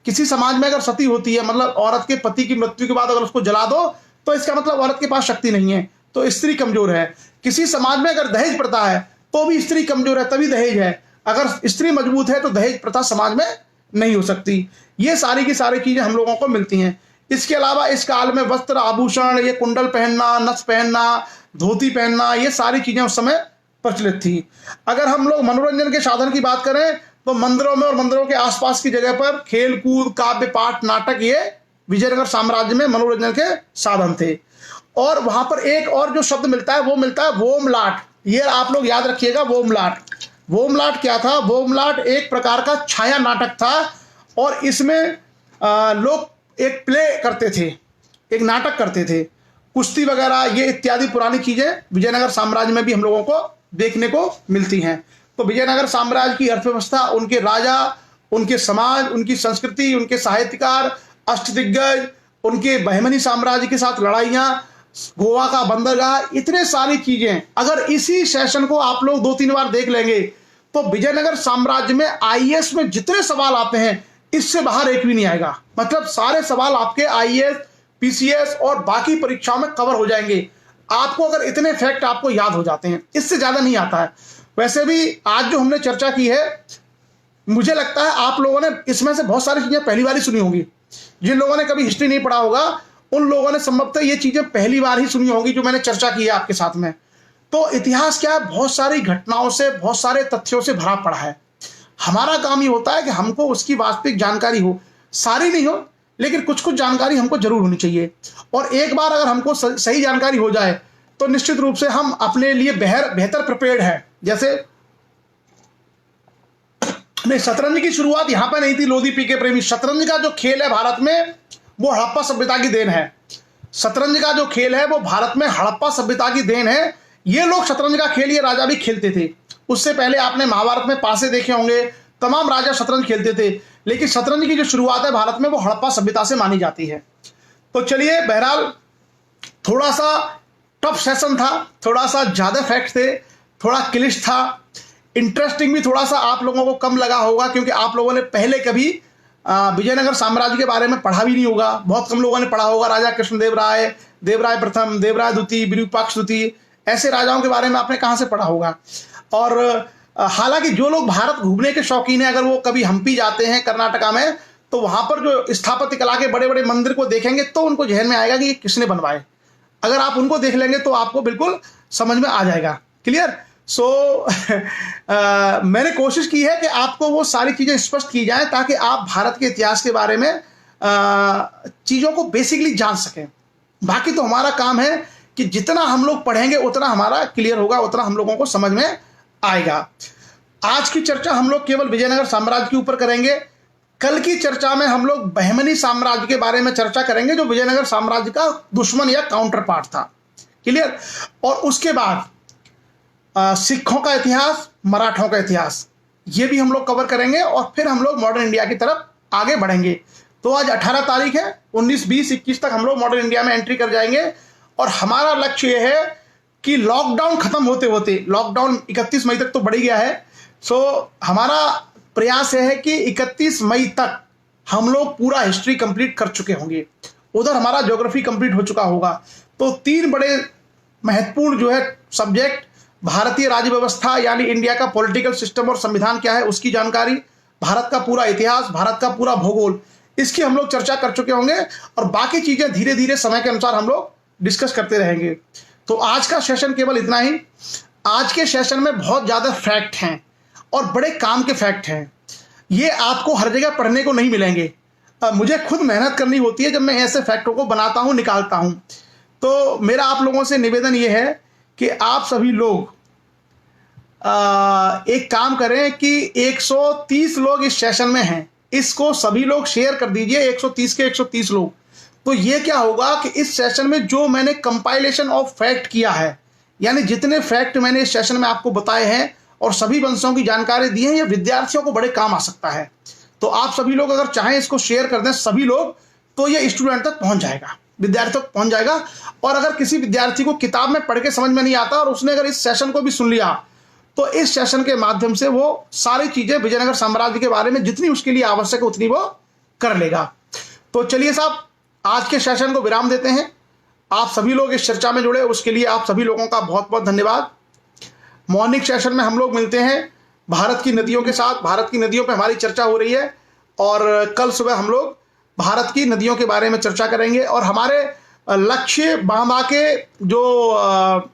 किसी समाज में अगर सती होती है, मतलब औरत के पति की मृत्यु के बाद अगर उसको जला दो, तो इसका मतलब औरत के पास शक्ति नहीं है, तो स्त्री कमजोर है। किसी समाज में अगर दहेज प्रथा है तो भी स्त्री कमजोर है, तभी दहेज है। अगर स्त्री मजबूत है तो दहेज प्रथा समाज में नहीं हो सकती। ये सारी की सारी चीजें हम लोगों को मिलती हैं। इसके अलावा इस काल में वस्त्र आभूषण, ये कुंडल पहनना, नथ पहनना, धोती पहनना, ये सारी चीजें उस समय प्रचलित थी। अगर हम लोग मनोरंजन के साधन की बात करें तो मंदिरों में और मंदिरों के आसपास की जगह पर खेल कूद, काव्य पाठ, नाटक, ये विजयनगर साम्राज्य में मनोरंजन के साधन थे। और वहां पर एक और जो शब्द मिलता है वो मिलता है वोमलाट। ये आप लोग याद रखिएगा, वोमलाट। वोमलाट क्या था? वोमलाट एक प्रकार का छाया नाटक था, और इसमें लोग एक प्ले करते थे, एक नाटक करते थे, कुश्ती वगैरह ये इत्यादि पुरानी चीजें विजयनगर साम्राज्य में भी हम लोगों को देखने को मिलती हैं। तो विजयनगर साम्राज्य की अर्थव्यवस्था, उनके राजा, उनके समाज, उनकी संस्कृति, उनके साहित्यकार, अष्टदिग्गज, उनके बहमनी साम्राज्य के साथ लड़ाइयाँ, गोवा का बंदरगाह, इतने सारी चीजें अगर इसी सेशन को आप लोग 2-3 बार देख लेंगे तो विजयनगर साम्राज्य में आईएएस में जितने सवाल आते हैं इससे बाहर एक भी नहीं आएगा। मतलब सारे सवाल आपके आईएएस, पीसीएस और बाकी परीक्षाओं में कवर हो जाएंगे। आपको अगर इतने फैक्ट आपको याद हो जाते हैं, इससे ज्यादा नहीं आता है। वैसे भी आज जो हमने चर्चा की है, मुझे लगता है आप लोगों ने इसमें से बहुत सारी चीजें पहली बार ही सुनी होंगी। जिन लोगों ने कभी हिस्ट्री नहीं पढ़ा होगा उन लोगों ने संभवतः ये चीजें पहली बार ही सुनी होगी जो मैंने चर्चा की है आपके साथ में। तो इतिहास क्या है? बहुत सारी घटनाओं से, बहुत सारे तथ्यों से भरा पड़ा है। हमारा काम ये होता है कि हमको उसकी वास्तविक जानकारी हो, सारी नहीं हो लेकिन कुछ कुछ जानकारी हमको जरूर होनी चाहिए। और एक बार अगर हमको सही जानकारी हो जाए तो निश्चित रूप से हम अपने लिए बेहतर प्रिपेयर्ड है। जैसे नहीं, शतरंज की शुरुआत यहां पर नहीं थी लोधी पी के प्रेमी। शतरंज का जो खेल है भारत में वो हड़प्पा सभ्यता की देन है। शतरंज का जो खेल है वो भारत में हड़प्पा सभ्यता की देन है। ये लोग शतरंज का खेल, ये राजा भी खेलते थे। उससे पहले आपने महाभारत में पासे देखे होंगे, तमाम राजा शतरंज खेलते थे, लेकिन शतरंज की जो शुरुआत है भारत में वो हड़प्पा सभ्यता से मानी जाती है। तो चलिए, बहरहाल थोड़ा सा टफ सेशन था, थोड़ा सा ज्यादा फैक्ट थे, थोड़ा क्लिष्ट था, इंटरेस्टिंग भी थोड़ा सा आप लोगों को कम लगा होगा क्योंकि आप लोगों ने पहले कभी विजयनगर साम्राज्य के बारे में पढ़ा भी नहीं होगा। बहुत कम लोगों ने पढ़ा होगा। राजा कृष्णदेव राय, देवराय प्रथम, देवराय द्वितीय, विरूपाक्ष द्वितीय, ऐसे राजाओं के बारे में आपने कहाँ से पढ़ा होगा। और हालांकि जो लोग भारत घूमने के शौकीन हैं, अगर वो कभी हम्पी जाते हैं कर्नाटका में, तो वहां पर जो स्थापत्य कला के बड़े बड़े मंदिर को देखेंगे तो उनको जहन में आएगा कि ये किसने बनवाए। अगर आप उनको देख लेंगे तो आपको बिल्कुल समझ में आ जाएगा। क्लियर? सो मैंने कोशिश की है कि आपको वो सारी चीजें स्पष्ट की जाए ताकि आप भारत के इतिहास के बारे में चीजों को बेसिकली जान सकें। बाकी तो हमारा काम है कि जितना हम लोग पढ़ेंगे उतना हमारा क्लियर होगा, उतना हम लोगों को समझ में आएगा। आज की चर्चा हम लोग केवल विजयनगर साम्राज्य के ऊपर करेंगे। कल की चर्चा में हम लोग बहमनी साम्राज्य के बारे में चर्चा करेंगे जो विजयनगर साम्राज्य का दुश्मन या काउंटर पार्ट था। क्लियर? और उसके बाद सिखों का इतिहास, मराठों का इतिहास, ये भी हम लोग कवर करेंगे और फिर हम लोग मॉडर्न इंडिया की तरफ आगे बढ़ेंगे। तो आज 18 तारीख है, 19, 20, 21 तक हम लोग मॉडर्न इंडिया में एंट्री कर जाएंगे। और हमारा लक्ष्य यह है कि लॉकडाउन खत्म होते होते, लॉकडाउन 31 मई तक तो बढ़ गया है, सो हमारा प्रयास यह है कि 31 मई तक हम लोग पूरा हिस्ट्री कंप्लीट कर चुके होंगे, उधर हमारा ज्योग्राफी कंप्लीट हो चुका होगा। तो 3 बड़े महत्वपूर्ण जो है सब्जेक्ट, भारतीय राज्य व्यवस्था यानी इंडिया का पॉलिटिकल सिस्टम और संविधान क्या है उसकी जानकारी, भारत का पूरा इतिहास, भारत का पूरा भूगोल, इसकी हम लोग चर्चा कर चुके होंगे और बाकी चीजें धीरे धीरे समय के अनुसार हम लोग डिस्कस करते रहेंगे। तो आज का सेशन केवल इतना ही। आज के सेशन में बहुत ज्यादा फैक्ट हैं और बड़े काम के फैक्ट हैं, ये आपको हर जगह पढ़ने को नहीं मिलेंगे। मुझे खुद मेहनत करनी होती है जब मैं ऐसे फैक्टों को बनाता हूं, निकालता हूं। तो मेरा आप लोगों से निवेदन ये है कि आप सभी लोग एक काम करें कि 130 लोग इस सेशन में हैं, इसको सभी लोग शेयर कर दीजिए, 130 के 130 लोग। तो ये क्या होगा कि इस सेशन में जो मैंने कंपाइलेशन ऑफ फैक्ट किया है, यानी जितने फैक्ट मैंने इस सेशन में आपको बताए हैं और सभी वंशों की जानकारी दी है, ये विद्यार्थियों को बड़े काम आ सकता है। तो आप सभी लोग अगर चाहें इसको शेयर कर दें सभी लोग, तो ये स्टूडेंट तक पहुंच जाएगा, विद्यार्थी तक पहुंच जाएगा। और अगर किसी विद्यार्थी को किताब में पढ़ के समझ में नहीं आता और उसने अगर इस सेशन को भी सुन लिया, तो इस सेशन के माध्यम से वो सारी चीजें विजयनगर साम्राज्य के बारे में जितनी उसके लिए आवश्यक है उतनी वो कर लेगा। तो चलिए साहब, आज के सेशन को विराम देते हैं। आप सभी लोग इस चर्चा में जुड़े, उसके लिए आप सभी लोगों का बहुत बहुत धन्यवाद। मॉर्निंग सेशन में हम लोग मिलते हैं भारत की नदियों के साथ, भारत की नदियों पर हमारी चर्चा हो रही है और कल सुबह हम लोग भारत की नदियों के बारे में चर्चा करेंगे। और हमारे लक्ष्य बांबा के जो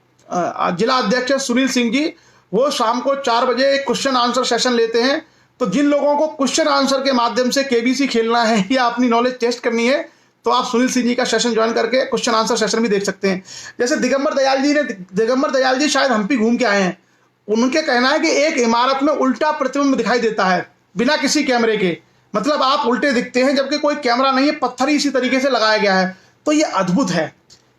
जिला अध्यक्ष सुनील सिंह जी, वो शाम को 4 बजे क्वेश्चन आंसर सेशन लेते हैं। तो जिन लोगों को क्वेश्चन आंसर के माध्यम से केबीसी खेलना है या अपनी नॉलेज टेस्ट करनी है, तो आप सुनील सिंह जी का सेशन ज्वाइन करके क्वेश्चन आंसर सेशन भी देख सकते हैं। जैसे दिगंबर दयाल जी शायद हम्पी घूम के आए हैं, उनके कहना है कि एक इमारत में उल्टा प्रतिबिंब दिखाई देता है बिना किसी कैमरे के, मतलब आप उल्टे दिखते हैं जबकि कोई कैमरा नहीं है, पत्थर ही इसी तरीके से लगाया गया है। तो ये अद्भुत है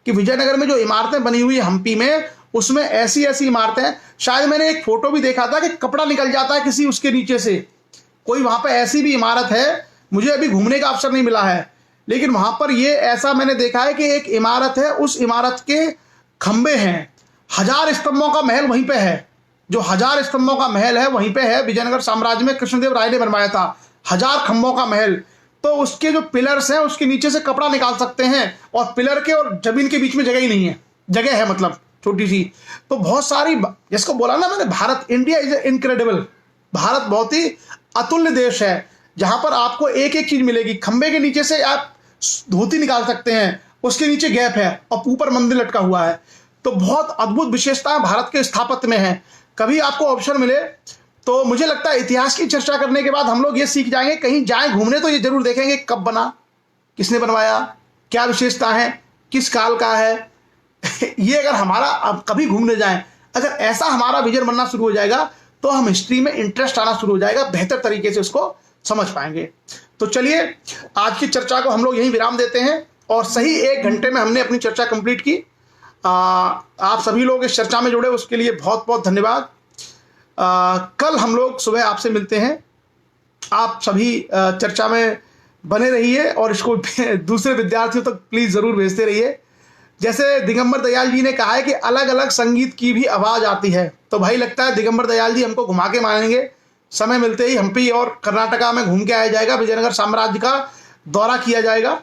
कि विजयनगर में जो इमारतें बनी हुई है हम्पी में, उसमें ऐसी ऐसी इमारतें, शायद मैंने एक फोटो भी देखा था कि कपड़ा निकल जाता है किसी उसके नीचे से, कोई वहां पर ऐसी भी इमारत है। मुझे अभी घूमने का अवसर नहीं मिला है, लेकिन वहां पर ये ऐसा मैंने देखा है कि एक इमारत है, उस इमारत के खंबे हैं, 1000 स्तंभों का महल वहीं पे है, जो 1000 स्तंभों का महल है वहीं पे है, विजयनगर साम्राज्य में कृष्णदेव राय ने बनवाया था 1000 खंभों का महल। तो उसके जो पिलर्स हैं उसके नीचे से कपड़ा निकाल सकते हैं और पिलर के और जमीन के बीच में जगह ही नहीं है, जगह है मतलब छोटी सी। तो बहुत सारी, जिसको बोला ना मैंने, Bharat, India is incredible, Bharat बहुत ही अतुल्य देश है जहां पर आपको एक एक चीज मिलेगी। खंबे के नीचे से आप धोती निकाल सकते हैं, उसके नीचे गैप है और ऊपर मंदिर लटका हुआ है। तो बहुत अद्भुत विशेषताएं भारत के स्थापत्य में है। कभी आपको अवसर मिले तो मुझे लगता है इतिहास की चर्चा करने के बाद हम लोग ये सीख जाएंगे, कहीं जाएं घूमने तो ये जरूर देखेंगे कब बना, किसने बनवाया, क्या विशेषता है, किस काल का है। ये अगर हमारा अब कभी घूमने जाएं, अगर ऐसा हमारा विजन बनना शुरू हो जाएगा तो हम हिस्ट्री में इंटरेस्ट आना शुरू हो जाएगा, बेहतर तरीके से उसको समझ पाएंगे। तो चलिए आज की चर्चा को हम लोग यहीं विराम देते हैं और सही 1 घंटे में हमने अपनी चर्चा कंप्लीट की। आप सभी लोग इस चर्चा में जुड़े, उसके लिए बहुत बहुत धन्यवाद। कल हम लोग सुबह आपसे मिलते हैं। आप सभी चर्चा में बने रहिए और इसको दूसरे विद्यार्थियों तक प्लीज जरूर भेजते रहिए। जैसे दिगंबर दयाल जी ने कहा है कि अलग अलग संगीत की भी आवाज आती है, तो भाई लगता है दिगंबर दयाल जी हमको घुमा के मानेंगे। समय मिलते ही हम्पी और कर्नाटका में घूम के आया जाएगा, विजयनगर साम्राज्य का दौरा किया जाएगा।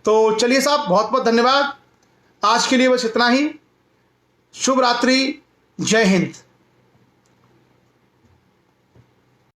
तो चलिए साहब, बहुत बहुत धन्यवाद। आज के लिए बस इतना ही। शुभ रात्रि, जय हिंद।